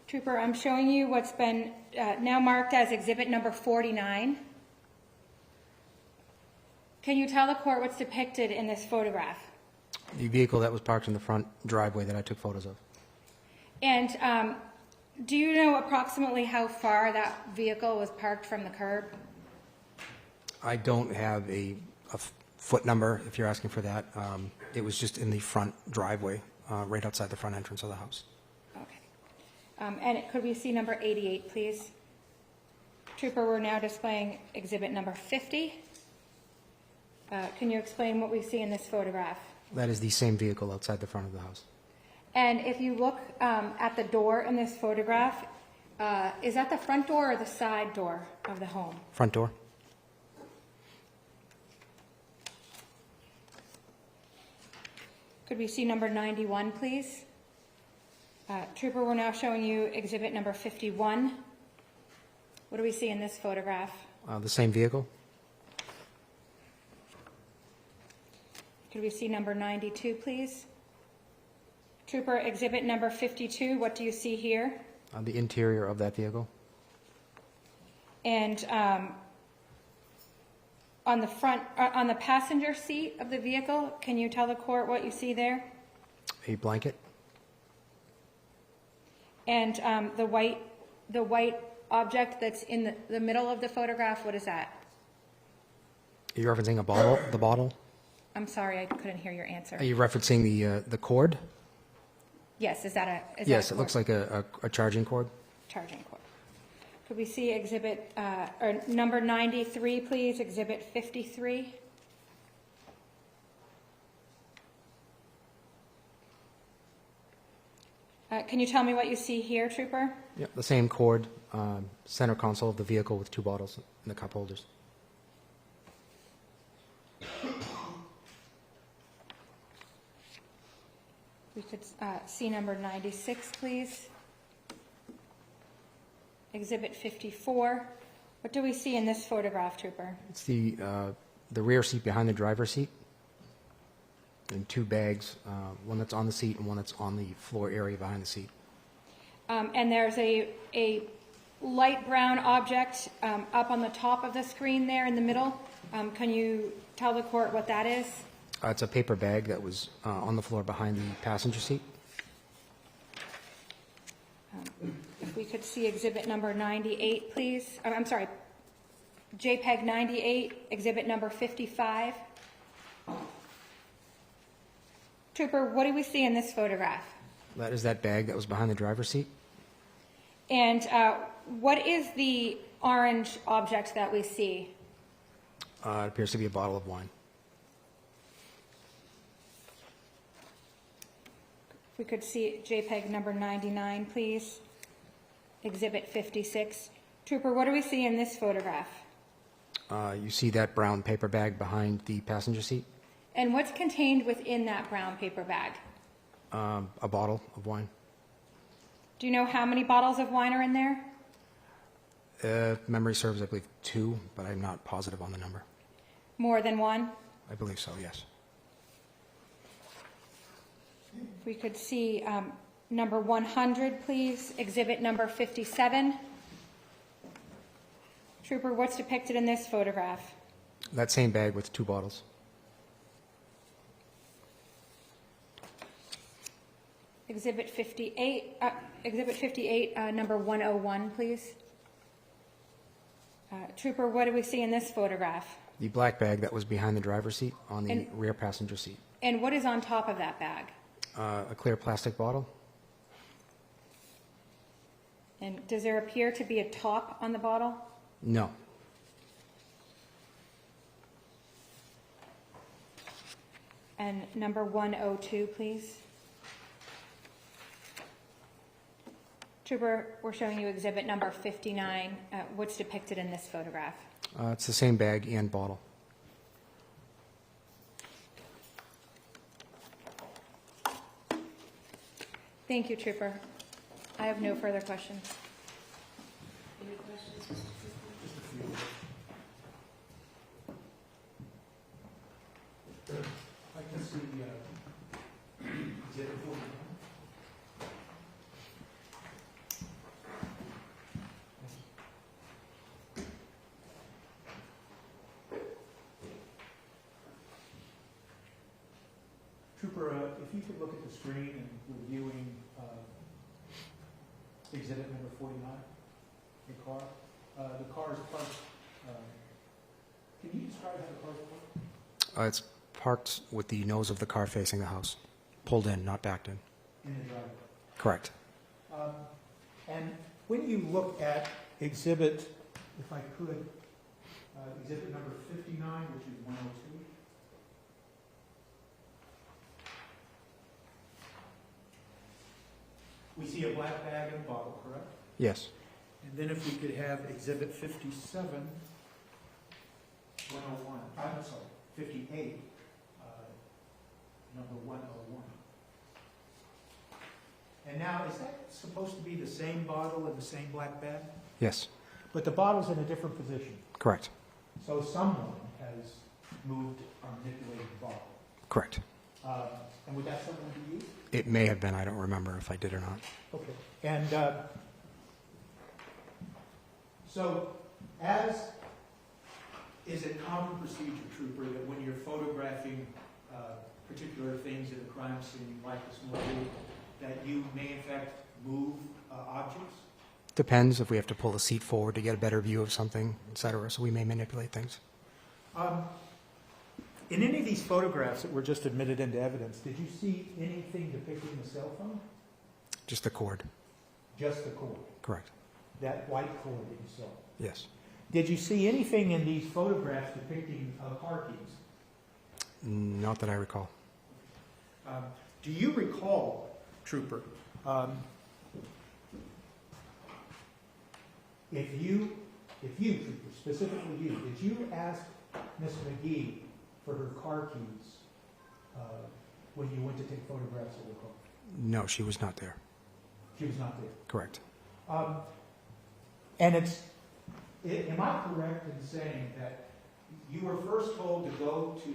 S3: Trooper, I'm showing you what's been now marked as exhibit number 49. Can you tell the court what's depicted in this photograph?
S6: The vehicle that was parked in the front driveway that I took photos of.
S3: And do you know approximately how far that vehicle was parked from the curb?
S6: I don't have a foot number, if you're asking for that. It was just in the front driveway, right outside the front entrance of the house.
S3: Okay. And could we see number 88, please? Trooper, we're now displaying exhibit number 50. Can you explain what we see in this photograph?
S6: That is the same vehicle outside the front of the house.
S3: And if you look at the door in this photograph, is that the front door or the side door of the home?
S6: Front door.
S3: Could we see number 91, please? Trooper, we're now showing you exhibit number 51. What do we see in this photograph?
S6: The same vehicle.
S3: Could we see number 92, please? Trooper, exhibit number 52, what do you see here?
S6: The interior of that vehicle.
S3: And on the front, on the passenger seat of the vehicle, can you tell the court what you see there?
S6: A blanket.
S3: And the white object that's in the middle of the photograph, what is that?
S6: Are you referencing a bottle? The bottle?
S3: I'm sorry, I couldn't hear your answer.
S6: Are you referencing the cord?
S3: Yes, is that a?
S6: Yes, it looks like a charging cord.
S3: Charging cord. Could we see exhibit, or number 93, please, exhibit 53? Can you tell me what you see here, Trooper?
S6: Yep, the same cord, center console of the vehicle with two bottles in the cup holders.
S3: We could see number 96, please. Exhibit 54. What do we see in this photograph, Trooper?
S6: It's the rear seat behind the driver's seat, and two bags, one that's on the seat and one that's on the floor area behind the seat.
S3: And there's a light brown object up on the top of the screen there in the middle. Can you tell the court what that is?
S6: It's a paper bag that was on the floor behind the passenger seat.
S3: If we could see exhibit number 98, please. I'm sorry, JPEG 98, exhibit number 55. Trooper, what do we see in this photograph?
S6: That is that bag that was behind the driver's seat.
S3: And what is the orange object that we see?
S6: It appears to be a bottle of wine.
S3: If we could see JPEG number 99, please. Exhibit 56. Trooper, what do we see in this photograph?
S6: You see that brown paper bag behind the passenger seat?
S3: And what's contained within that brown paper bag?
S6: A bottle of wine.
S3: Do you know how many bottles of wine are in there?
S6: Memory serves, I believe, 2, but I'm not positive on the number.
S3: More than one?
S6: I believe so, yes.
S3: If we could see number 100, please. Exhibit number 57. Trooper, what's depicted in this photograph?
S6: That same bag with 2 bottles.
S3: Exhibit 58, number 101, please. Trooper, what do we see in this photograph?
S6: The black bag that was behind the driver's seat on the
S3: And-
S6: rear passenger seat.
S3: And what is on top of that bag?
S6: A clear plastic bottle?
S3: And does there appear to be a top on the bottle?
S6: No.
S3: And number 102, please. Trooper, we're showing you exhibit number 59. What's depicted in this photograph?
S6: It's the same bag and bottle.
S3: Thank you, Trooper. I have no further questions.
S4: Any questions, Mr. Trooper?
S5: Just a few. I can see exhibit 49. Trooper, if you could look at the screen and reviewing exhibit number 49, the car. The car is parked. Can you describe how the car is parked?
S6: It's parked with the nose of the car facing the house. Pulled in, not backed in.
S5: In the driveway.
S6: Correct.
S5: And when you look at exhibit, if I could, exhibit number 59, which is 102. We see a black bag and a bottle, correct?
S6: Yes.
S5: And then if we could have exhibit 57, 101, I'm sorry, 58, number 101. And now, is that supposed to be the same bottle in the same black bag?
S6: Yes.
S5: But the bottle's in a different position.
S6: Correct.
S5: So someone has moved or manipulated the bottle.
S6: Correct.
S5: And would that someone be you?
S6: It may have been. I don't remember if I did or not.
S5: Okay. And so, as is it common procedure, Trooper, that when you're photographing particular things at a crime scene like this movie, that you may in fact move objects?
S6: Depends if we have to pull the seat forward to get a better view of something, etc. So we may manipulate things.
S5: In any of these photographs that were just admitted into evidence, did you see anything depicting the cell phone?
S6: Just the cord.
S5: Just the cord,
S6: Correct.
S5: that white cord that you saw.
S6: Yes.
S5: Did you see anything in these photographs depicting car keys?
S6: Not that I recall.
S5: Do you recall, Trooper, if you, Trooper, specifically you, did you ask Miss McGee for her car keys when you went to take photographs of the car?
S6: No, she was not there.
S5: She was not there.
S6: Correct.
S5: And am I correct in saying that you were first told to go to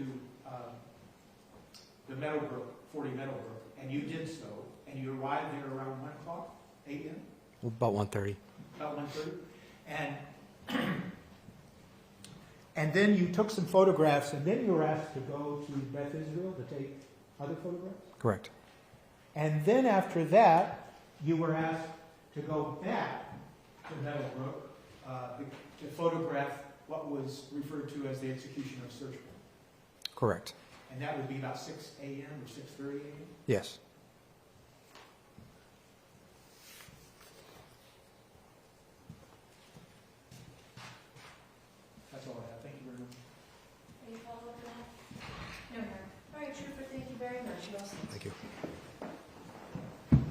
S5: the Meadowbrook, 40 Meadowbrook, and you did so, and you arrived there around 1 o'clock a.m.?
S6: About 1:30.
S5: About 1:30? And then you took some photographs, and then you were asked to go to Beth Israel to take other photographs?
S6: Correct.
S5: And then after that, you were asked to go back to Meadowbrook to photograph what was referred to as the execution of search warrant.
S6: Correct.
S5: And that would be about 6 a.m. or 6:30 a.m.?
S6: Yes.
S5: That's all I have. Thank you very much.
S4: Any follow-up on that?
S3: No, no.
S4: All right, Trooper, thank you very much. You all set?
S6: Thank you.
S4: And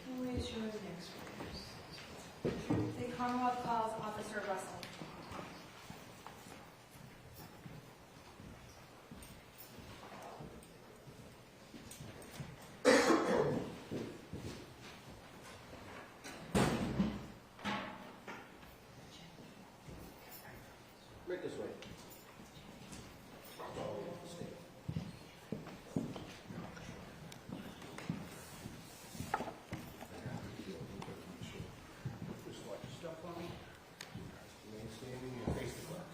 S4: who is your next witness?
S3: The Commonwealth calls Officer Russell.
S1: Right this way. Just watch your step on me. Remain standing and face the clock.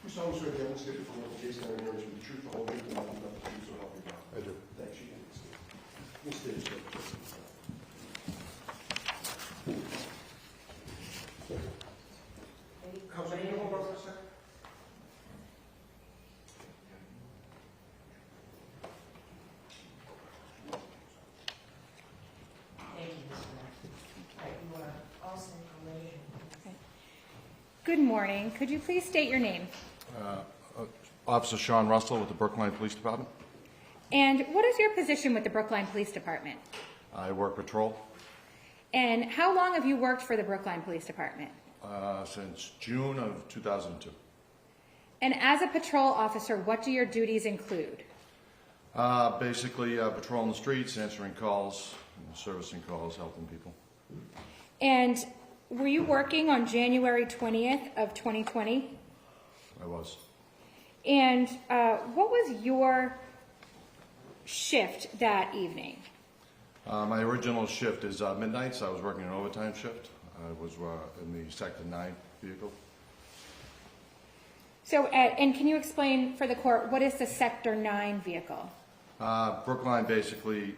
S2: You solemnly swear that you state before the case and the with the truth, the whole truth, and nothing but the truth, so help you God. I do. Thanks, you can state. You state it.
S4: Any
S1: Counselor, can you hold on for a second?
S3: Good morning. Could you please state your name?
S8: Officer Sean Russell with the Brookline Police Department.
S3: And what is your position with the Brookline Police Department?
S8: I work patrol
S3: And how long have you worked for the Brookline Police Department?
S8: since June of 2002.
S3: And as a patrol officer, what do your duties include?
S8: Basically, patrolling the streets, answering calls, servicing calls, helping people.
S3: And were you working on January 20th of 2020?
S8: I was.
S3: And what was your shift that evening?
S8: My original shift is midnights. I was working an overtime shift. I was in the Sector 9 vehicle.
S3: So, and can you explain for the court, what is the Sector 9 vehicle?
S8: Brookline basically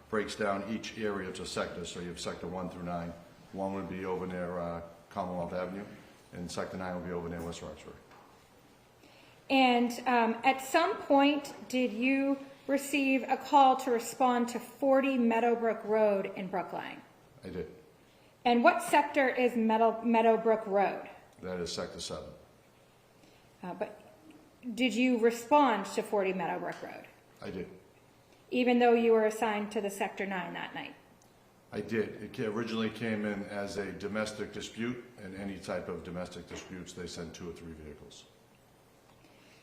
S8: breaks down each area to sectors. So you have Sector 1 through 9. 1 would be over near Commonwealth Avenue, and Sector 9 would be over near West Roxbury.
S3: And at some point, did you receive a call to respond to 40 Meadowbrook Road in Brookline?
S8: I did.
S3: And what sector is Meadowbrook Road?
S8: That is Sector 7.
S3: But did you respond to 40 Meadowbrook Road,
S8: I did.
S3: even though you were assigned to the Sector 9 that night?
S8: I did. It originally came in as a domestic dispute, and any type of domestic disputes, they send 2 or 3 vehicles.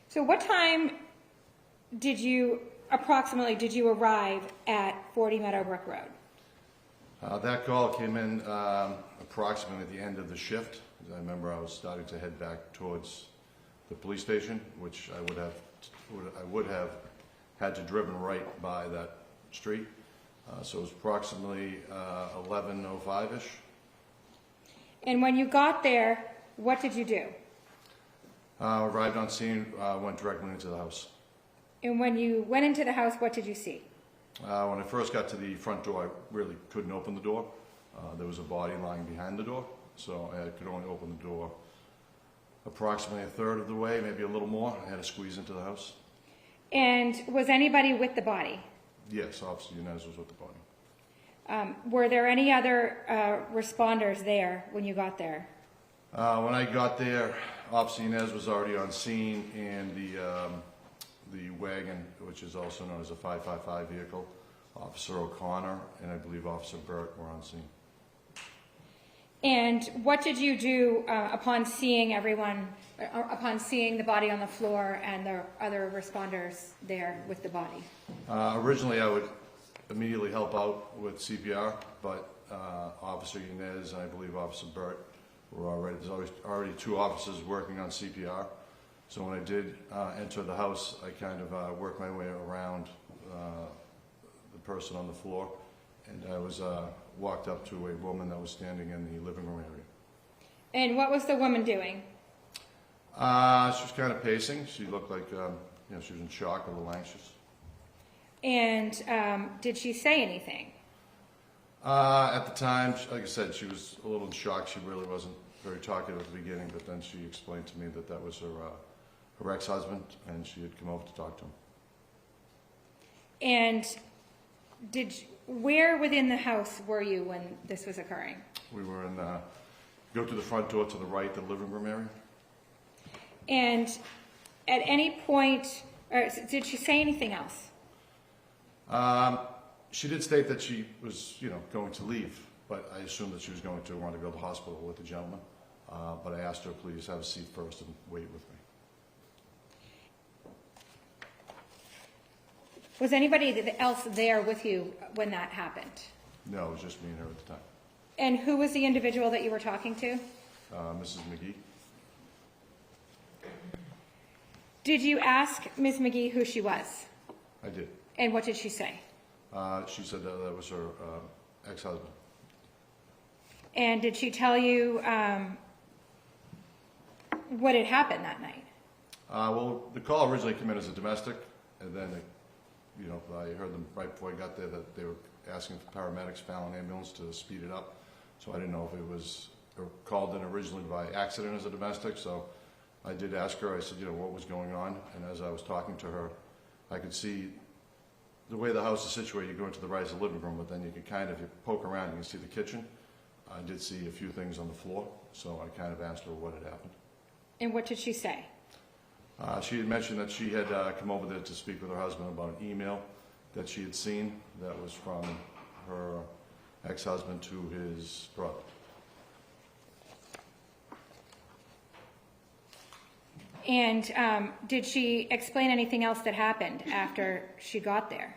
S3: So what time did you, approximately, did you arrive at 40 Meadowbrook Road?
S8: That call came in approximately at the end of the shift. I remember I was starting to head back towards the police station, which I would have had to driven right by that street. So it was approximately 11:05-ish.
S3: And when you got there, what did you do?
S8: Arrived on scene, went directly into the house.
S3: And when you went into the house, what did you see?
S8: When I first got to the front door, I really couldn't open the door. There was a body lying behind the door, so I could only open the door approximately a third of the way, maybe a little more. I had to squeeze into the house.
S3: And was anybody with the body?
S8: Yes, Officer Janis was with the body.
S3: Were there any other responders there when you got there?
S8: When I got there, Officer Janis was already on scene, and the wagon, which is also known as a 555 vehicle, Officer O'Connor and I believe Officer Burt were on scene.
S3: And what did you do upon seeing everyone, upon seeing the body on the floor and the other responders there with the body?
S8: Originally, I would immediately help out with CPR, but Officer Janis and I believe Officer Burt were already, there's already 2 officers working on CPR. So when I did enter the house, I kind of worked my way around the person on the floor, and I was walked up to a woman that was standing in the living room area.
S3: And what was the woman doing?
S8: She was kind of pacing. She looked like she was in shock, a little anxious.
S3: And did she say anything?
S8: At the time, like I said, she was a little in shock. She really wasn't very talkative at the beginning, but then she explained to me that that was her ex-husband, and she had come over to talk to him.
S3: And where within the house were you when this was occurring?
S8: We were in, go to the front door to the right, the living room area.
S3: And at any point, or did she say anything else?
S8: She did state that she was, going to leave, but I assumed that she was going to want to go to the hospital with the gentleman. But I asked her, please have a seat first and wait with me.
S3: Was anybody else there with you when that happened?
S8: No, it was just me and her at the time.
S3: And who was the individual that you were talking to?
S8: Mrs. McGee.
S3: Did you ask Ms. McGee who she was?
S8: I did.
S3: And what did she say?
S8: She said that was her ex-husband.
S3: And did she tell you what had happened that night?
S8: Well, the call originally came in as a domestic, and then, I heard them right before I got there that they were asking for paramedics, Fallon ambulance, to speed it up. So I didn't know if it was called in originally by accident as a domestic. So I did ask her. I said, what was going on? And as I was talking to her, I could see the way the house is situated. You go into the right as a living room, but then you could if you poke around, you can see the kitchen. I did see a few things on the floor, so I kind of asked her what had happened.
S3: And what did she say?
S8: She had mentioned that she had come over there to speak with her husband about an email that she had seen that was from her ex-husband to his brother.
S3: And did she explain anything else that happened after she got there?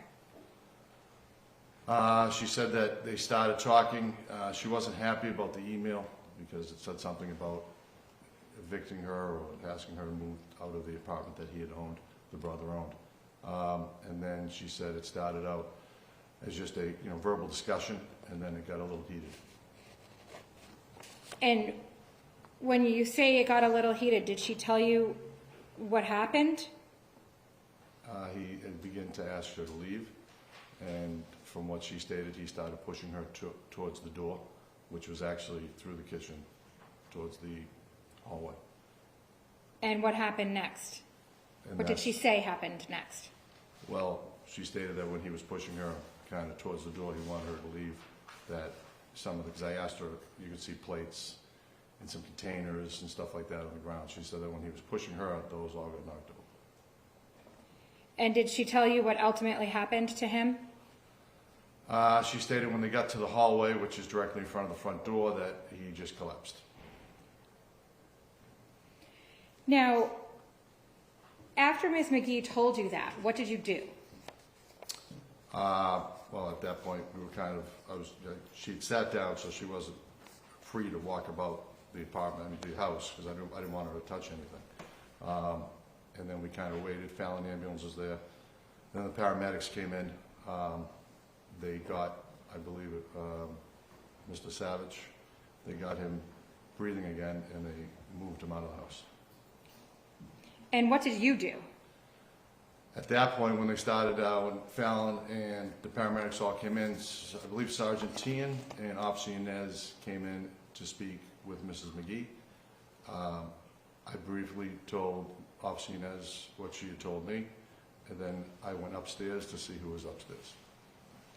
S8: She said that they started talking. She wasn't happy about the email because it said something about evicting her or asking her to move out of the apartment that he had owned, the brother owned. And then she said it started out as just a verbal discussion, and then it got a little heated.
S3: And when you say it got a little heated, did she tell you what happened?
S8: He had begun to ask her to leave, and from what she stated, he started pushing her towards the door, which was actually through the kitchen, towards the hallway.
S3: And what happened next?
S8: And
S3: What did she say happened next?
S8: Well, she stated that when he was pushing her kind of towards the door, he wanted her to leave, that some of the, because I asked her, you could see plates and some containers and stuff like that on the ground. She said that when he was pushing her, those all got knocked over.
S3: And did she tell you what ultimately happened to him?
S8: She stated when they got to the hallway, which is directly in front of the front door, that he just collapsed.
S3: Now, after Ms. McGee told you that, what did you do?
S8: Well, at that point, we were kind of, she'd sat down, so she wasn't free to walk about the apartment, the house, because I didn't want her to touch anything. And then we kind of waited. Fallon ambulance was there. Then the paramedics came in. They got, I believe, Mr. Savitz. They got him breathing again, and they moved him out of the house.
S3: And what did you do?
S8: At that point, when they started, when Fallon and the paramedics all came in, I believe Sergeant Tian and Officer Yanez came in to speak with Mrs. McGee. I briefly told Officer Yanez what she had told me, and then I went upstairs to see who was upstairs.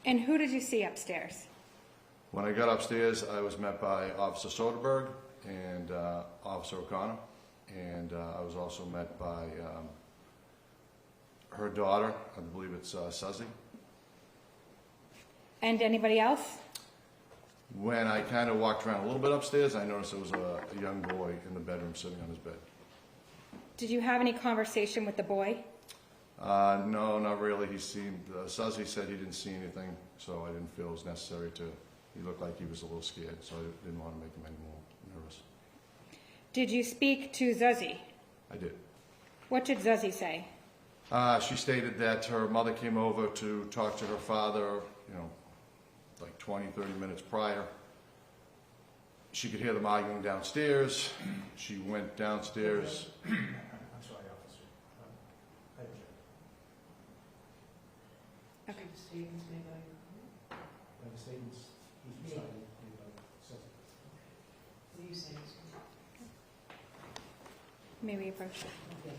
S3: And who did you see upstairs?
S8: When I got upstairs, I was met by Officer Soderberg and Officer O'Connor, and I was also met by her daughter, I believe it's Suzy.
S3: And anybody else?
S8: When I kind of walked around a little bit upstairs, I noticed there was a young boy in the bedroom sitting on his bed. Did
S3: you have any conversation with the boy?
S8: No, not really. He seemed, Suzy said he didn't see anything, so I didn't feel it was necessary to, he looked like he was a little scared, so I didn't want to make him any more nervous.
S3: Did you speak to Zuzi?
S8: I did.
S3: What did Zuzi say?
S8: She stated that her mother came over to talk to her father, like 20, 30 minutes prior. She could hear them arguing downstairs. She went downstairs.
S5: I'm sorry, officer. I object.
S3: Okay.
S4: Statements made by your
S5: The statements he's recited made by Suzy.
S4: What are you saying?
S3: May we approach?
S4: Yes.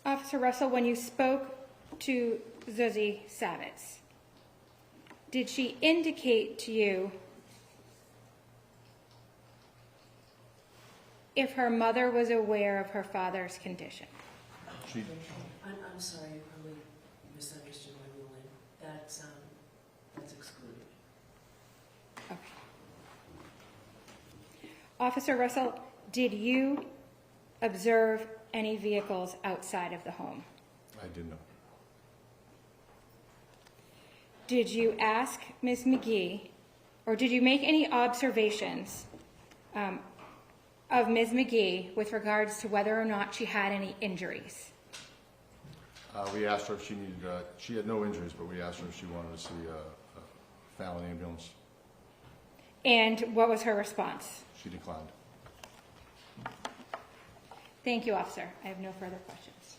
S3: Officer Russell, when you spoke to Zuzi Savitz, did she indicate to you if her mother was aware of her father's condition?
S8: She,
S4: I'm sorry, I probably misunderstood my ruling. That's excluded.
S3: Okay. Officer Russell, did you observe any vehicles outside of the home?
S8: I did not.
S3: Did you ask Ms. McGee, or did you make any observations of Ms. McGee with regards to whether or not she had any injuries?
S8: We asked her if she needed, she had no injuries, but we asked her if she wanted to see a Fallon ambulance.
S3: And what was her response?
S8: She declined.
S3: Thank you, officer. I have no further questions.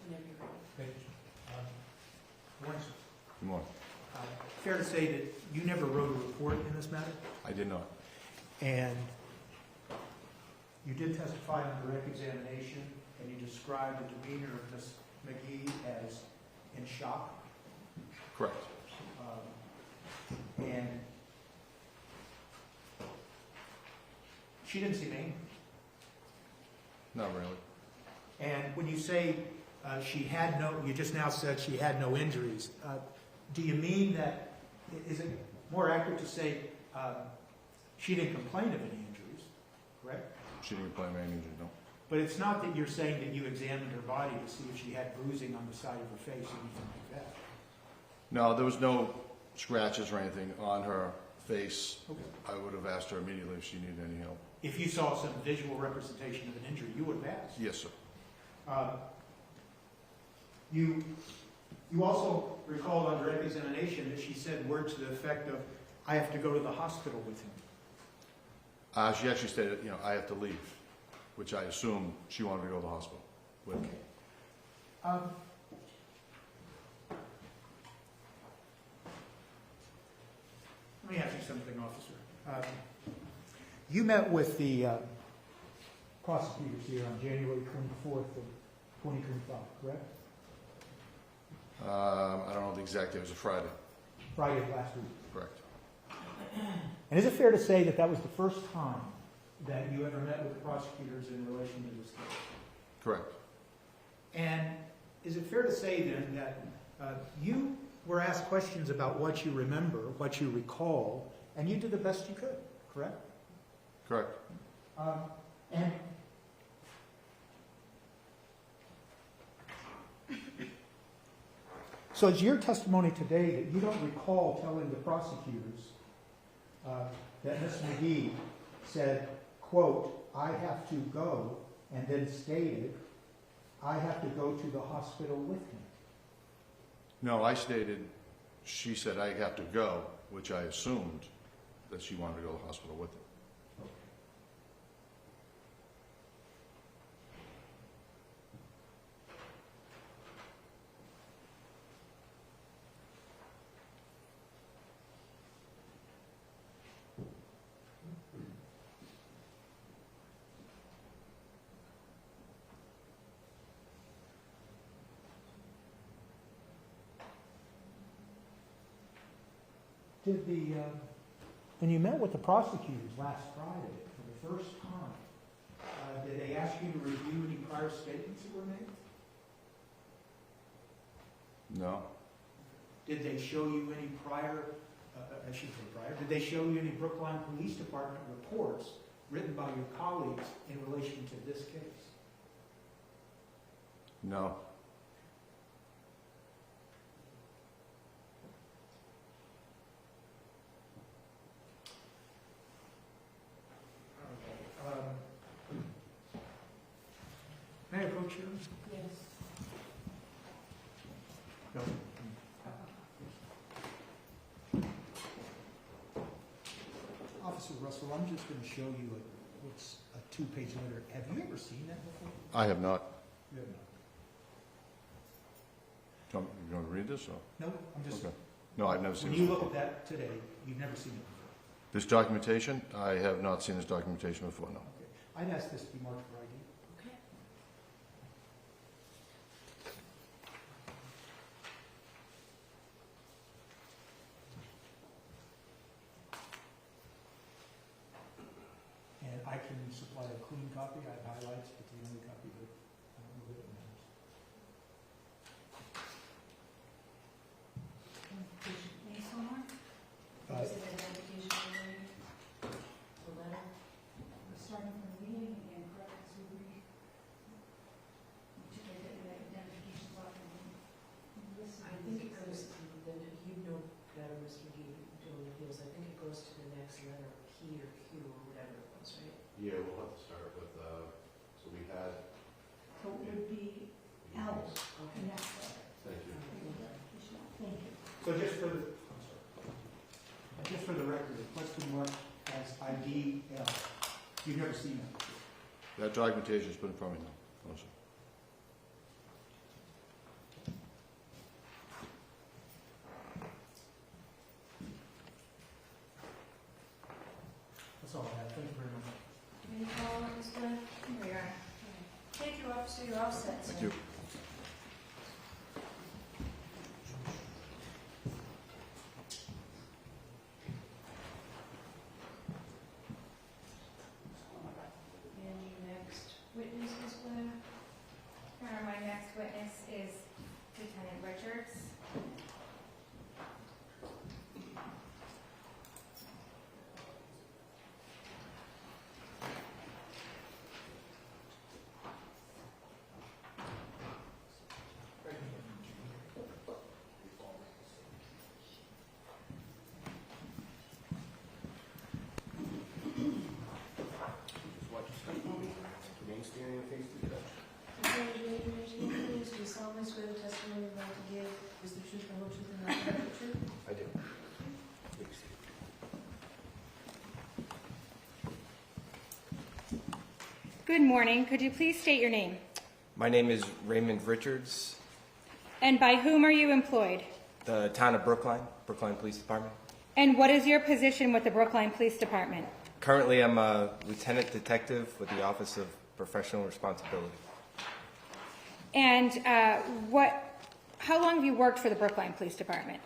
S4: Whenever you're ready.
S5: Morning, sir.
S8: Good morning.
S5: Fair to say that you never wrote a report in this matter?
S8: I did not.
S5: And you did testify on direct examination, and you described the demeanor of Ms. McGee as in shock.
S8: Correct.
S5: And she didn't seem angry.
S8: Not really.
S5: And when you say she had no, you just now said she had no injuries, do you mean that, is it more accurate to say she didn't complain of any injuries, correct?
S8: She didn't complain of any injury, no.
S5: But it's not that you're saying that you examined her body to see if she had bruising on the side of her face or anything like that.
S8: No, there was no scratches or anything on her face.
S5: Okay.
S8: I would have asked her immediately if she needed any help.
S5: If you saw some visual representation of an injury, you would have asked.
S8: Yes, sir.
S5: You also recalled under examination that she said words to the effect of, "I have to go to the hospital with him."
S8: She actually stated, I have to leave, which I assume she wanted to go to the hospital with.
S5: Okay. Let me ask you something, officer. You met with the prosecutors here on January 24th of 2025, correct?
S8: I don't know the exact date. It was a Friday.
S5: Friday of last week.
S8: Correct.
S5: And is it fair to say that that was the first time that you ever met with the prosecutors in relation to this case?
S8: Correct.
S5: And is it fair to say then that you were asked questions about what you remember, what you recall, and you did the best you could, correct?
S8: Correct.
S5: And so it's your testimony today that you don't recall telling the prosecutors that Ms. McGee said, quote, "I have to go," and then stated, "I have to go to the hospital with him."
S8: No, I stated, she said I have to go, which I assumed that she wanted to go to the hospital with him.
S5: When you met with the prosecutors last Friday for the first time, did they ask you to review any prior statements that were made?
S8: No.
S5: Did they show you any prior, did they show you any Brookline Police Department reports written by your colleagues in relation to this case?
S8: No.
S5: May I approach you?
S4: Yes.
S5: Go. Officer Russell, I'm just going to show you what's a two-page letter. Have you ever seen that before?
S8: I have not.
S5: You have not.
S8: You want to read this? Or?
S5: No, I'm just,
S8: Okay. No, I've never seen
S5: when
S8: this
S5: you look
S8: before.
S5: at that today, you've never seen it before.
S8: This documentation? I have not seen this documentation before, no.
S5: Okay. I'd ask this to be marked for ID.
S4: Okay.
S5: And I can supply a clean copy. I have highlights, but the only copy that I don't know that it matters.
S4: Is it identification related? The letter?
S9: Starting from the beginning and correct as we read. To get the identifications off and listen.
S4: I think it goes to, then you know better, Mr. McGee, doing the appeals. I think it goes to the next letter, P or Q or whatever it was, right?
S2: Yeah, we'll have to start with, so we had.
S9: So it would be L,
S4: Okay.
S9: the next letter.
S2: Thank you.
S9: Thank you.
S5: So just for the record, what's been marked as IDL? You've never seen that before?
S8: That documentation's been in front of me now. No, sir.
S5: That's all I have. Thank you very much.
S3: Any follow-up, Ms. Glenn? Here we are. Thank you, officer, you're all set, sir.
S8: Thank you.
S3: And your next witness, Ms. Blair? My next witness is Lieutenant Richards.
S4: solemnly swear the testimony you're about to give is the truth, the whole truth, and nothing but the truth?
S10: I do.
S3: Good morning. Could you please state your name?
S10: My name is Raymond Richards,
S3: And by whom are you employed?
S10: the town of Brookline Police Department.
S3: And what is your position with the Brookline Police Department?
S10: Currently, I'm a lieutenant detective with the Office of Professional Responsibility.
S3: And how long have you worked for the Brookline Police Department?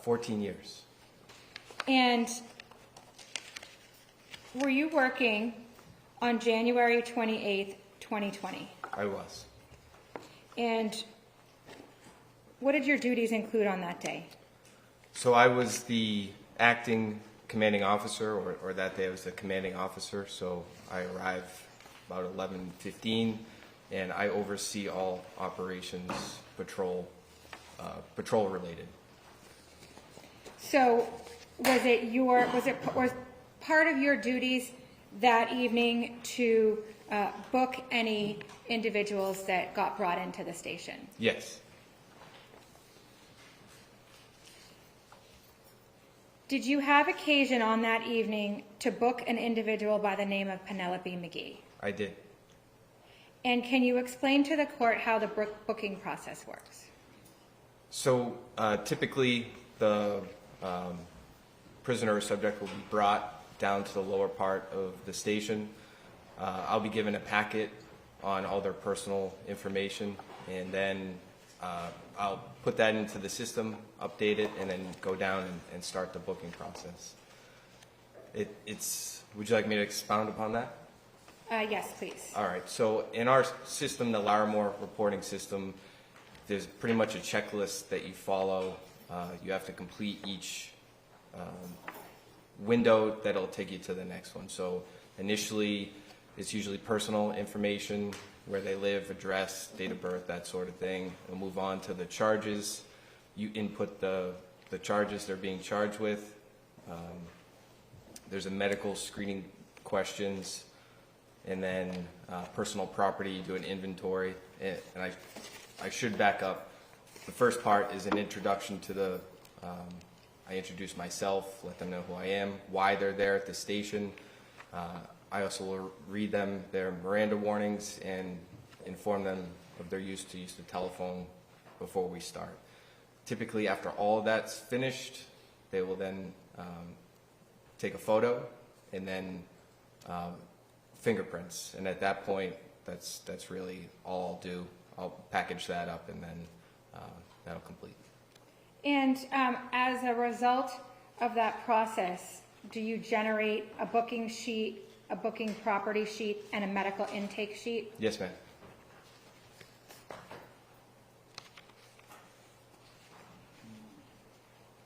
S10: 14 years.
S3: And were you working on January 28th, 2020?
S10: I was.
S3: And what did your duties include on that day?
S10: So I was the acting commanding officer, or that day I was the commanding officer. So I arrived about 11:15, and I oversee all operations patrol related.
S3: So was part of your duties that evening to book any individuals that got brought into the station?
S10: Yes.
S3: Did you have occasion on that evening to book an individual by the name of Penelope McGee?
S10: I did.
S3: And can you explain to the court how the booking process works?
S10: So typically, the prisoner or subject will be brought down to the lower part of the station. I'll be given a packet on all their personal information, and then I'll put that into the system, update it, and then go down and start the booking process. Would you like me to expound upon that?
S3: Yes, please.
S10: All right. So in our system, the Larimore reporting system, there's pretty much a checklist that you follow. You have to complete each window that'll take you to the next one. So initially, it's usually personal information, where they live, address, date of birth, that sort of thing. We'll move on to the charges. You input the charges they're being charged with. There's a medical screening questions, and then personal property, you do an inventory. And I should back up. The first part is an introduction to I introduce myself, let them know who I am, why they're there at the station. I also will read them their Miranda warnings and inform them of their use to use the telephone before we start. Typically, after all of that's finished, they will then take a photo and then fingerprints. And at that point, that's really all I'll do. I'll package that up, and then that'll complete.
S3: And as a result of that process, do you generate a booking sheet, a booking property sheet, and a medical intake sheet?
S10: Yes, ma'am.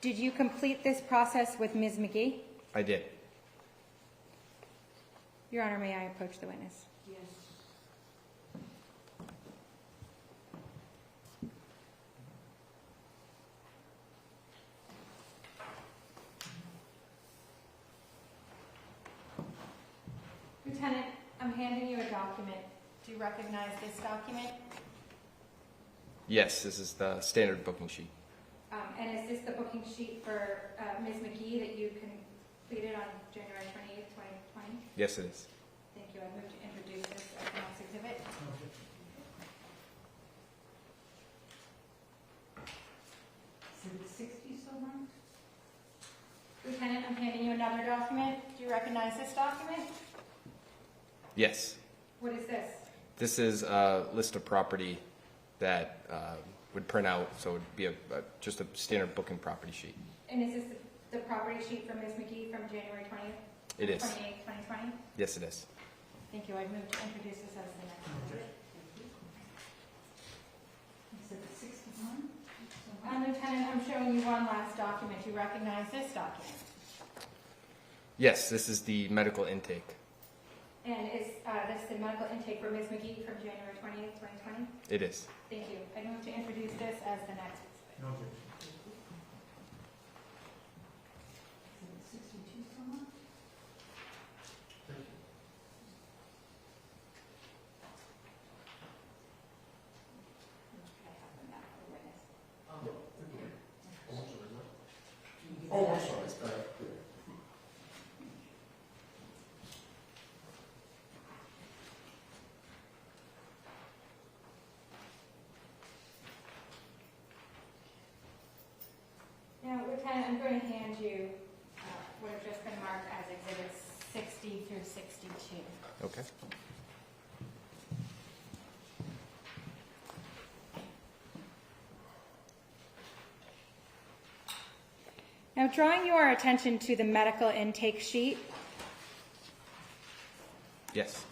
S3: Did you complete this process with Ms. McGee?
S10: I did.
S3: Your Honor, may I approach the witness?
S4: Yes.
S3: Lieutenant, I'm handing you a document. Do you recognize this document?
S10: Yes, this is the standard booking sheet.
S3: And is this the booking sheet for Ms. McGee that you completed on January 28th, 2020?
S10: Yes, it is.
S3: Thank you. I move to introduce this as the next exhibit.
S9: Exhibit 60 so marked?
S3: Lieutenant, I'm handing you another document. Do you recognize this document?
S10: Yes.
S3: What is this?
S10: This is a list of property that would print out, so it would be just a standard booking property sheet.
S3: And is this the property sheet from Ms. McGee from January 20th?
S10: It is.
S3: 28th, 2020?
S10: Yes, it is.
S3: Thank you. I move to introduce this as the next exhibit.
S9: Exhibit 61 so marked?
S3: And Lieutenant, I'm showing you one last document. Do you recognize this document?
S10: Yes, this is the medical intake.
S3: And is this the medical intake for Ms. McGee from January 20th, 2020?
S10: It is.
S3: Thank you. I move to introduce this as the next exhibit.
S5: No objection.
S9: Exhibit 62 so marked?
S4: Okay.
S3: Lieutenant, I'm going to hand you what have just been marked as exhibits 60 through 62.
S10: Okay.
S3: Now, drawing your attention to the medical intake sheet,
S10: Yes.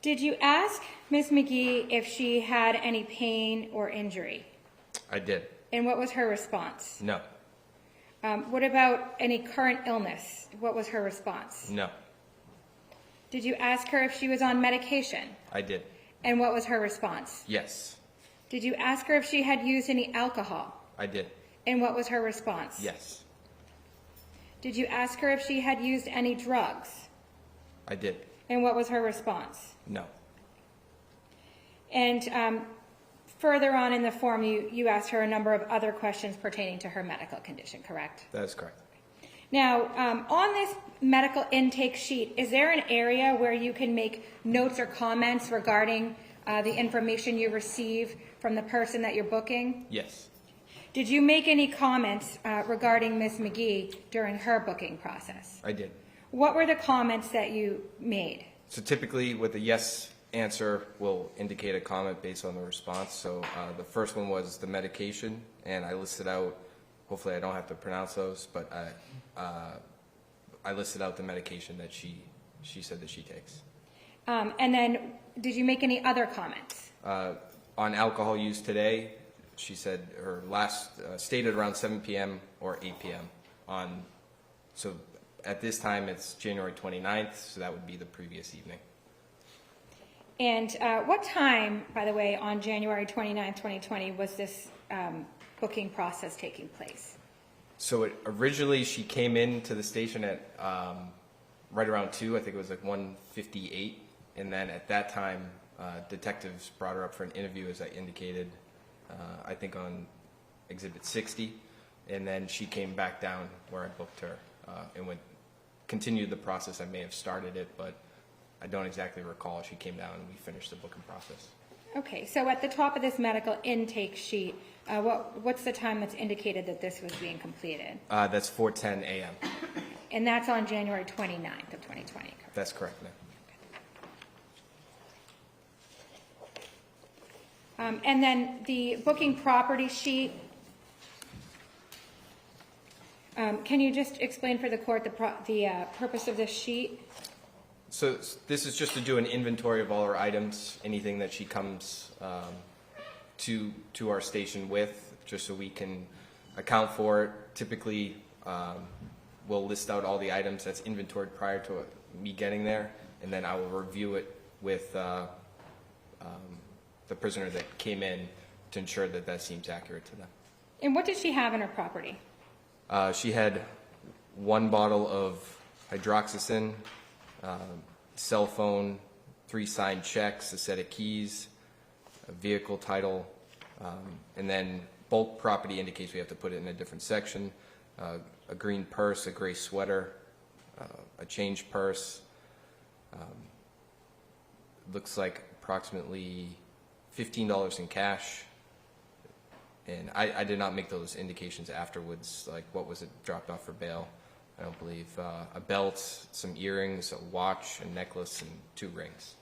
S3: did you ask Ms. McGee if she had any pain or injury?
S10: I did.
S3: And what was her response?
S10: No.
S3: What about any current illness? What was her response?
S10: No.
S3: Did you ask her if she was on medication?
S10: I did.
S3: And what was her response?
S10: Yes.
S3: Did you ask her if she had used any alcohol?
S10: I did.
S3: And what was her response?
S10: Yes.
S3: Did you ask her if she had used any drugs?
S10: I did.
S3: And what was her response?
S10: No.
S3: And further on in the form, you asked her a number of other questions pertaining to her medical condition, correct?
S10: That is correct.
S3: Now, on this medical intake sheet, is there an area where you can make notes or comments regarding the information you receive from the person that you're booking?
S10: Yes.
S3: Did you make any comments regarding Ms. McGee during her booking process?
S10: I did.
S3: What were the comments that you made?
S10: So typically with a yes answer will indicate a comment based on the response. So the first one was the medication, and I listed out, hopefully I don't have to pronounce those, but I listed out the medication that she said that she takes.
S3: And then did you make any other comments?
S10: On alcohol use today, she said her last stated around 7 p.m. or 8 p.m. So at this time it's January 29th, so that would be the previous evening.
S3: And what time, by the way, on January 29th, 2020, was this booking process taking place?
S10: So originally she came into the station at right around 2, I think it was like 1:58, and then at that time detectives brought her up for an interview, as I indicated, I think on Exhibit 60, and then she came back down where I booked her and continued the process. I may have started it, but I don't exactly recall. She came down and we finished the booking process.
S3: Okay, so at the top of this medical intake sheet, what's the time that's indicated that this was being completed?
S10: That's 4:10 a.m.
S3: And that's on January 29th of 2020, correct?
S10: That's correct, ma'am.
S3: And then the booking property sheet, can you just explain for the court the purpose of this sheet?
S10: So this is just to do an inventory of all her items, anything that she comes to our station with, just so we can account for it. Typically, we'll list out all the items that's inventoried prior to me getting there, and then I will review it with the prisoner that came in to ensure that that seems accurate to them.
S3: And what did she have in her property?
S10: She had 1 bottle of hydroxyzine, cell phone, 3 signed checks, a set of keys, a vehicle title, and then bulk property indicates we have to put it in a different section, a green purse, a gray sweater, a change purse, looks like approximately $15 in cash, and I did not make those indications afterwards, like what was it dropped off for bail. I don't believe, a belt, some earrings, a watch, a necklace, and 2 rings.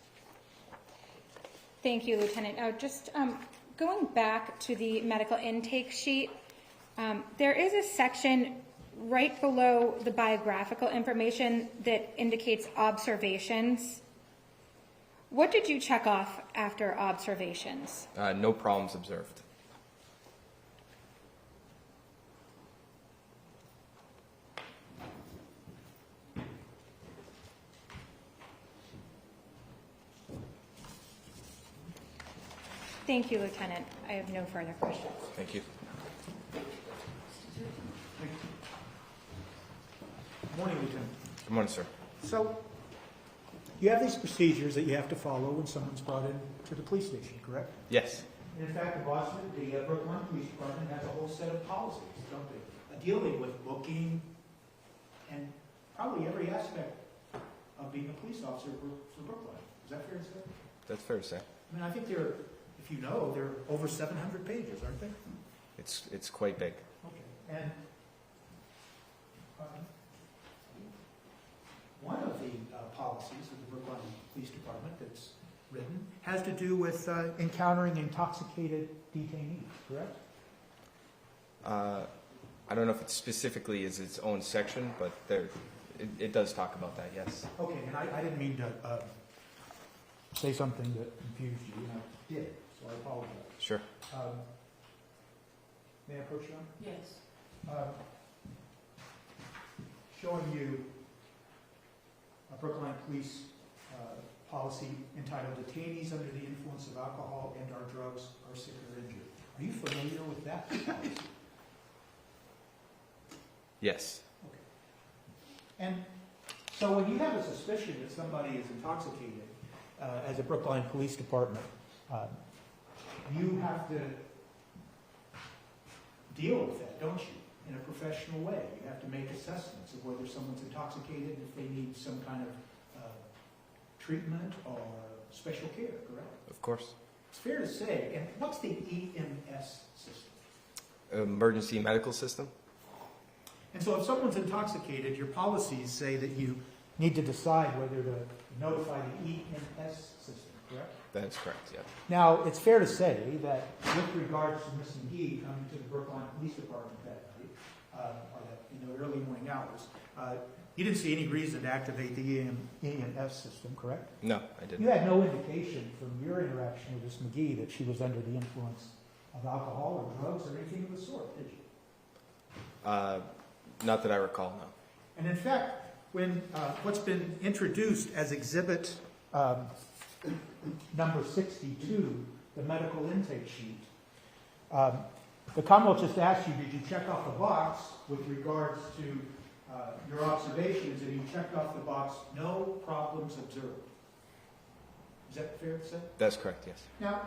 S3: Thank you, Lieutenant. Just going back to the medical intake sheet, there is a section right below the biographical information that indicates observations. What did you check off after observations?
S10: No problems observed.
S3: Thank you, Lieutenant. I have no further questions.
S10: Thank you.
S5: Good morning, Lieutenant.
S10: Good morning, sir.
S5: So, you have these procedures that you have to follow when someone's brought in to the police station, correct?
S10: Yes.
S5: And in fact, the Boston, the Brookline Police Department has a whole set of policies, don't they? Dealing with booking and probably every aspect of being a police officer for Brookline. Is that fair to say?
S10: That's fair to say.
S5: I mean, I think they're, if you know, they're over 700 pages, aren't they?
S10: It's quite big.
S5: Okay. And one of the policies of the Brookline Police Department that's written has to do with encountering intoxicated detainees, correct?
S10: I don't know if it specifically is its own section, but it does talk about that, yes.
S5: Okay, and I didn't mean to say something that confused you, and I did, so I apologize.
S10: Sure.
S5: May I approach you on?
S4: Yes.
S5: Showing you a Brookline Police policy entitled Detainees Under the Influence of Alcohol and/or Drugs Are Sick or Injured. Are you familiar with that policy?
S10: Yes.
S5: Okay. And so when you have a suspicion that somebody is intoxicated, as a Brookline Police Department, you have to deal with that, don't you, in a professional way? You have to make assessments of whether someone's intoxicated, if they need some kind of treatment or special care, correct?
S10: Of course.
S5: It's fair to say, and what's the EMS system?
S10: Emergency medical system?
S5: And so if someone's intoxicated, your policies say that you need to decide whether to notify the EMS system, correct?
S10: That is correct, yeah.
S5: Now, it's fair to say that with regards to Ms. McGee coming to the Brookline Police Department that night, or in the early morning hours, you didn't see any reason to activate the EMS system, correct?
S10: No, I didn't.
S5: You had no indication from your interaction with Ms. McGee that she was under the influence of alcohol or drugs or anything of the sort, did you?
S10: Not that I recall, no.
S5: And in fact, when what's been introduced as exhibit number 62, the medical intake sheet, the Commonwealth just asked you, did you check off the box with regards to your observations, and you checked off the box, no problems observed. Is that fair to say?
S10: That's correct, yes.
S5: Now,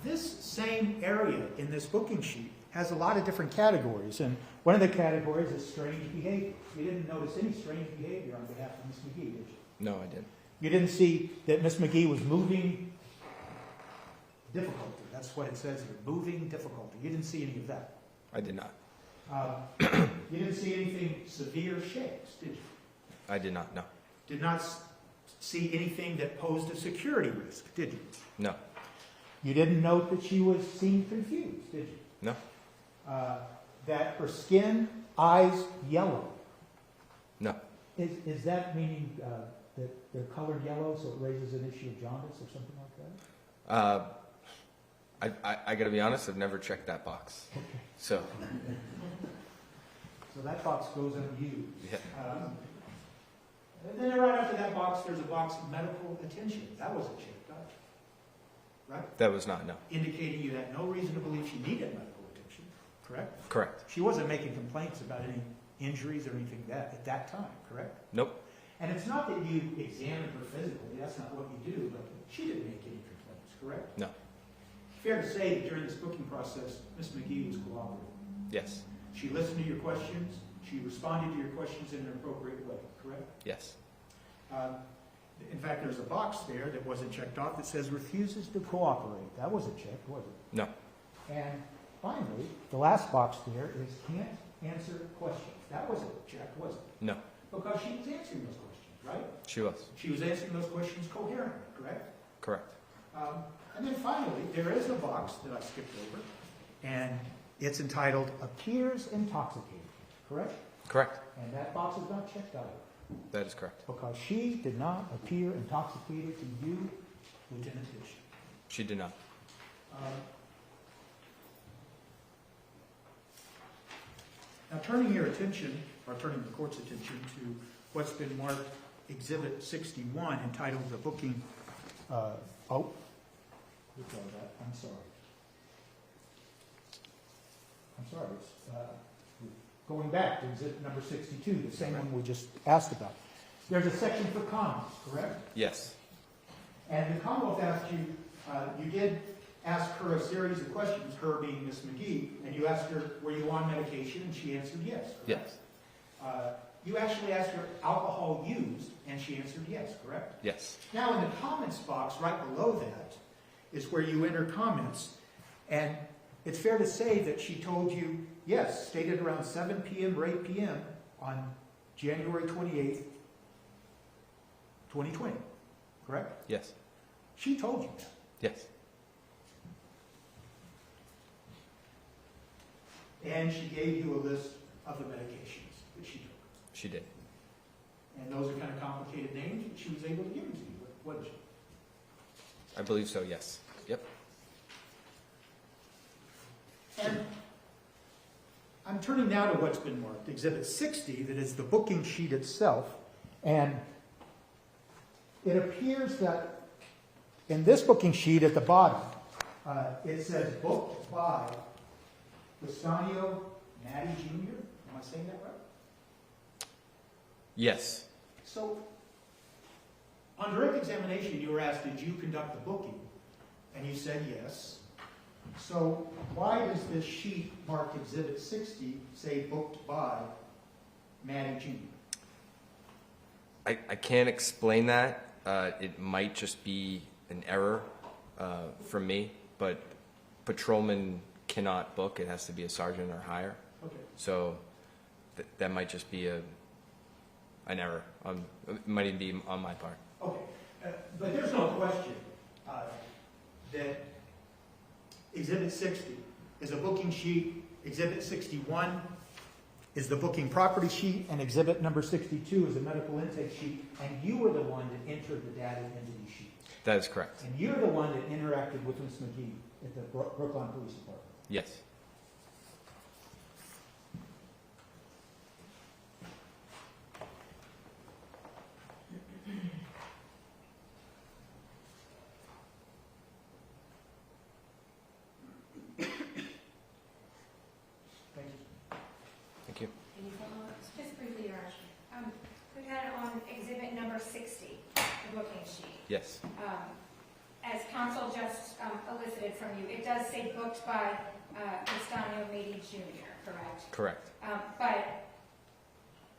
S5: this same area in this booking sheet has a lot of different categories, and one of the categories is strange behavior. You didn't notice any strange behavior on behalf of Ms. McGee, did you?
S10: No, I didn't.
S5: You didn't see that Ms. McGee was moving difficulty. That's what it says here, moving difficulty. You didn't see any of that.
S10: I did not.
S5: You didn't see anything severe shakes, did you?
S10: I did not, no.
S5: Did not see anything that posed a security risk, did you?
S10: No.
S5: You didn't note that she seemed confused, did you?
S10: No.
S5: That her skin, eyes, yellow.
S10: No.
S5: Is that meaning that they're colored yellow, so it raises an issue of jaundice or something like that?
S10: I got to be honest, I've never checked that box.
S5: Okay.
S10: So,
S5: So that box goes unused.
S10: yeah.
S5: And then right after that box, there's a box of medical attention. That wasn't checked out, right?
S10: That was not, no.
S5: Indicating you had no reason to believe she needed medical attention, correct?
S10: Correct.
S5: She wasn't making complaints about any injuries or anything at that time, correct?
S10: Nope.
S5: And it's not that you examined her physically, that's not what you do, but she didn't make any complaints, correct?
S10: No.
S5: Fair to say that during this booking process, Ms. McGee was cooperative.
S10: Yes.
S5: She listened to your questions, she responded to your questions in an appropriate way, correct?
S10: Yes.
S5: In fact, there's a box there that wasn't checked off that says refuses to cooperate. That wasn't checked, was it?
S10: No.
S5: And finally, the last box there is can't answer questions. That wasn't checked, was it?
S10: No.
S5: Because she was answering those questions, right?
S10: She was.
S5: She was answering those questions coherently, correct?
S10: Correct.
S5: And then finally, there is a box that I skipped over, and it's entitled Appears Intoxicated, correct?
S10: Correct.
S5: And that box is not checked out
S10: That is correct.
S5: because she did not appear intoxicated to you, Lieutenant Tish.
S10: She did not.
S5: Now, turning your attention, or turning the court's attention to what's been marked Exhibit 61, entitled the booking, what's all that? I'm sorry. It's going back to exhibit number 62, the same one we just asked about. There's a section for comments, correct?
S10: Yes.
S5: And the Commonwealth asked you, you did ask her a series of questions, her being Ms. McGee, and you asked her, were you on medication? And she answered yes, correct?
S10: Yes.
S5: You actually asked her alcohol used, and she answered yes, correct?
S10: Yes.
S5: Now, in the comments box right below that is where you enter comments, and it's fair to say that she told you, yes, stated around 7 p.m. or 8 p.m. on January 28th, 2020, correct?
S10: Yes.
S5: She told you that.
S10: Yes.
S5: And she gave you a list of the medications that she took.
S10: She did.
S5: And those are kind of complicated names, but she was able to give them to you, wasn't she?
S10: I believe so, yes. Yep.
S5: And I'm turning now to what's been marked, Exhibit 60, that is the booking sheet itself. And it appears that in this booking sheet at the bottom, it says booked by Castanio Matty Jr. Am I saying that right?
S10: Yes.
S5: So, on direct examination, you were asked, did you conduct the booking? And you said yes. So, why does this sheet marked Exhibit 60 say booked by Matty Jr.?
S10: I can't explain that. It might just be an error from me, but patrolman cannot book. It has to be a sergeant or higher.
S5: Okay.
S10: So that might just be an error. It might even be on my part.
S5: Okay. But there's no question that Exhibit 60 is a booking sheet. Exhibit 61 is the booking property sheet, and Exhibit number 62 is a medical intake sheet, and you were the one that entered the data into these sheets.
S10: That is correct.
S5: And you're the one that interacted with Ms. McGee at the Brookline Police Department.
S10: Yes.
S5: Thank you.
S10: Thank you.
S4: Any follow-ups?
S3: Just briefly, Your Honor. We've had it on exhibit number 60, the booking sheet.
S10: Yes.
S3: As counsel just elicited from you, it does say booked by Castanio Matty Jr., correct?
S10: Correct.
S3: But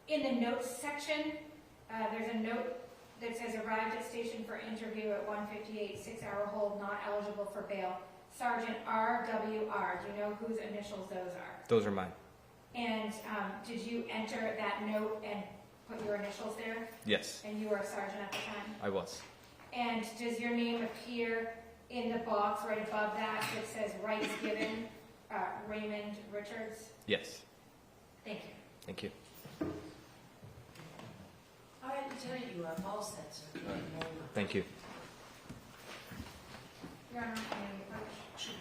S3: in the notes section, there's a note that says arrived at station for interview at 1:58, 6-hour hold, not eligible for bail. Sergeant RWR, do you know whose initials those are?
S10: Those are mine.
S3: And did you enter that note and put your initials there?
S10: Yes,
S3: And you were a sergeant at the time?
S10: I was.
S3: And does your name appear in the box right above that that says rights given, Raymond Richards?
S10: Yes.
S3: Thank you.
S10: Thank you.
S4: All right, Lieutenant, you are all set, sir.
S10: Thank you.
S3: Your Honor, may I approach?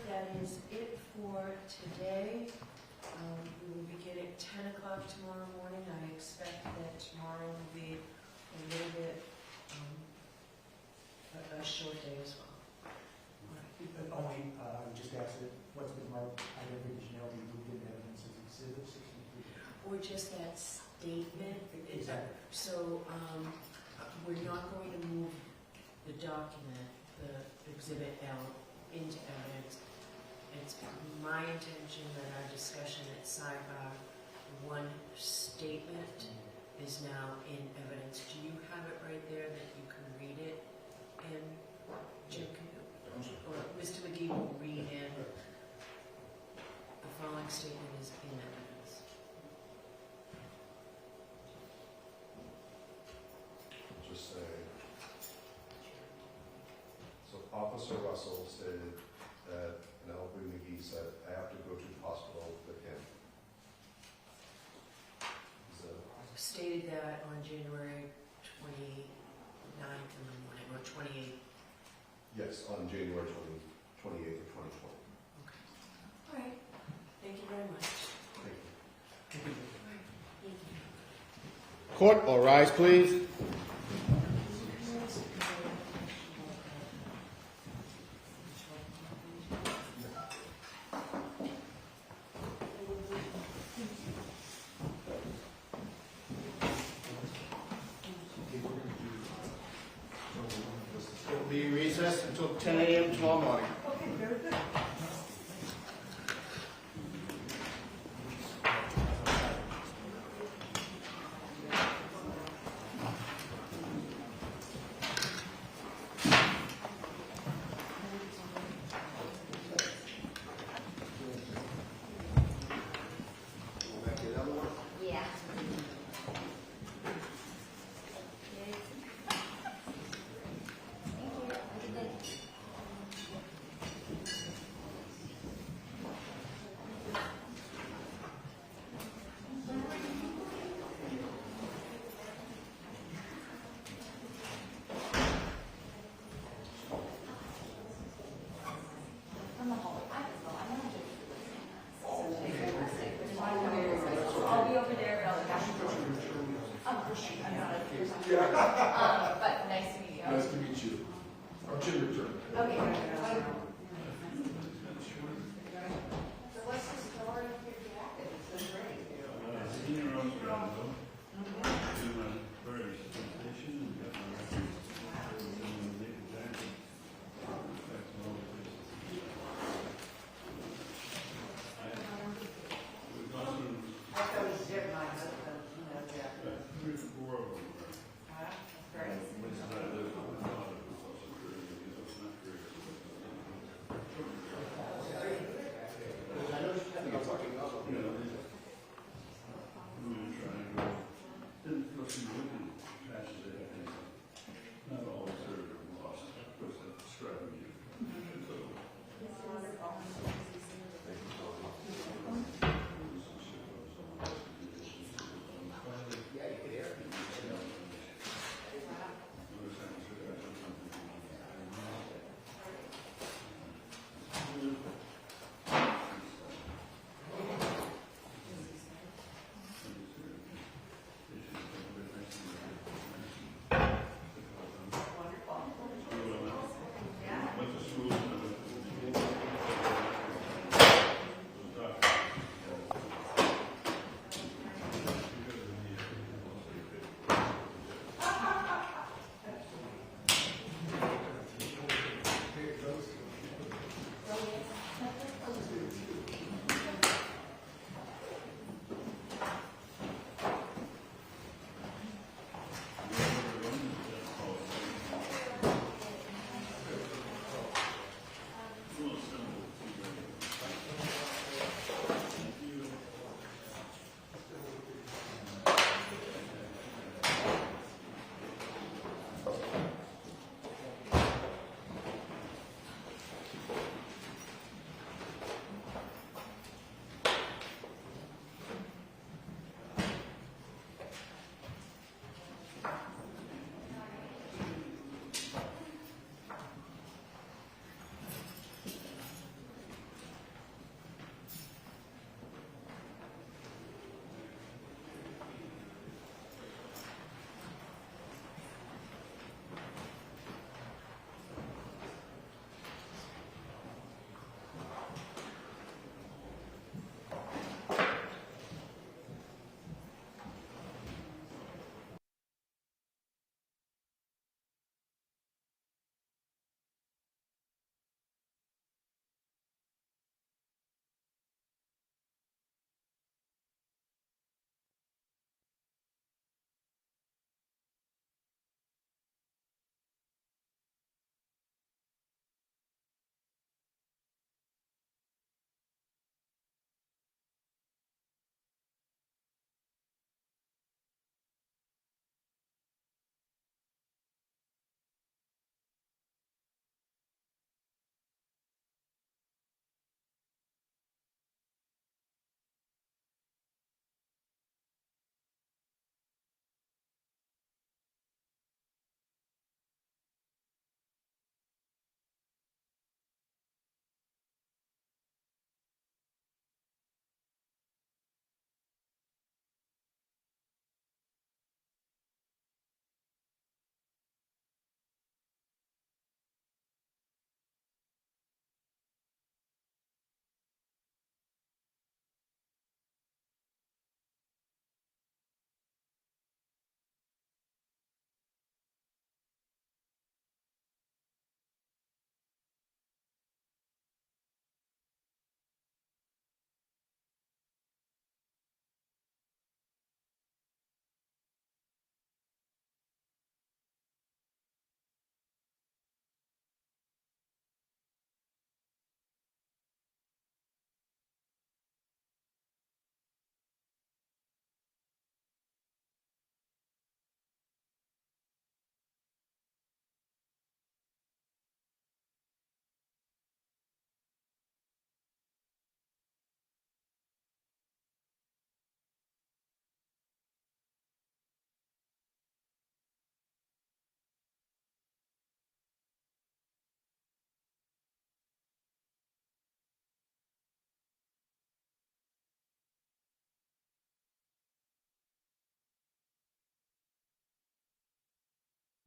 S4: that is it for today. We will begin at 10 o'clock tomorrow morning. I expect that tomorrow will be a little bit a short day as well.
S5: Only, I would just ask that what's been marked, I don't think it shall be moved into evidence as exhibit 63.
S4: Or just that statement.
S5: Exactly.
S4: So we're not going to move the document, the exhibit L, into evidence. It's my intention that our discussion at sidebar, one statement is now in evidence. Do you have it right there that you can read it? And Jim, or Mr. McGee will read in. The following statement is in evidence.
S2: Just say, so Officer Russell stated that Penelope McGee said, I have to go to the hospital with him. Is that
S4: Stated that on January 29th in the morning, or 28th.
S2: yes, on January 28th of 2020.
S4: Okay. All right. Thank you very much.
S2: Thank you.
S1: Court, all rise, please. We'll be recessed until 10 a.m. tomorrow morning.
S9: Okay, very good.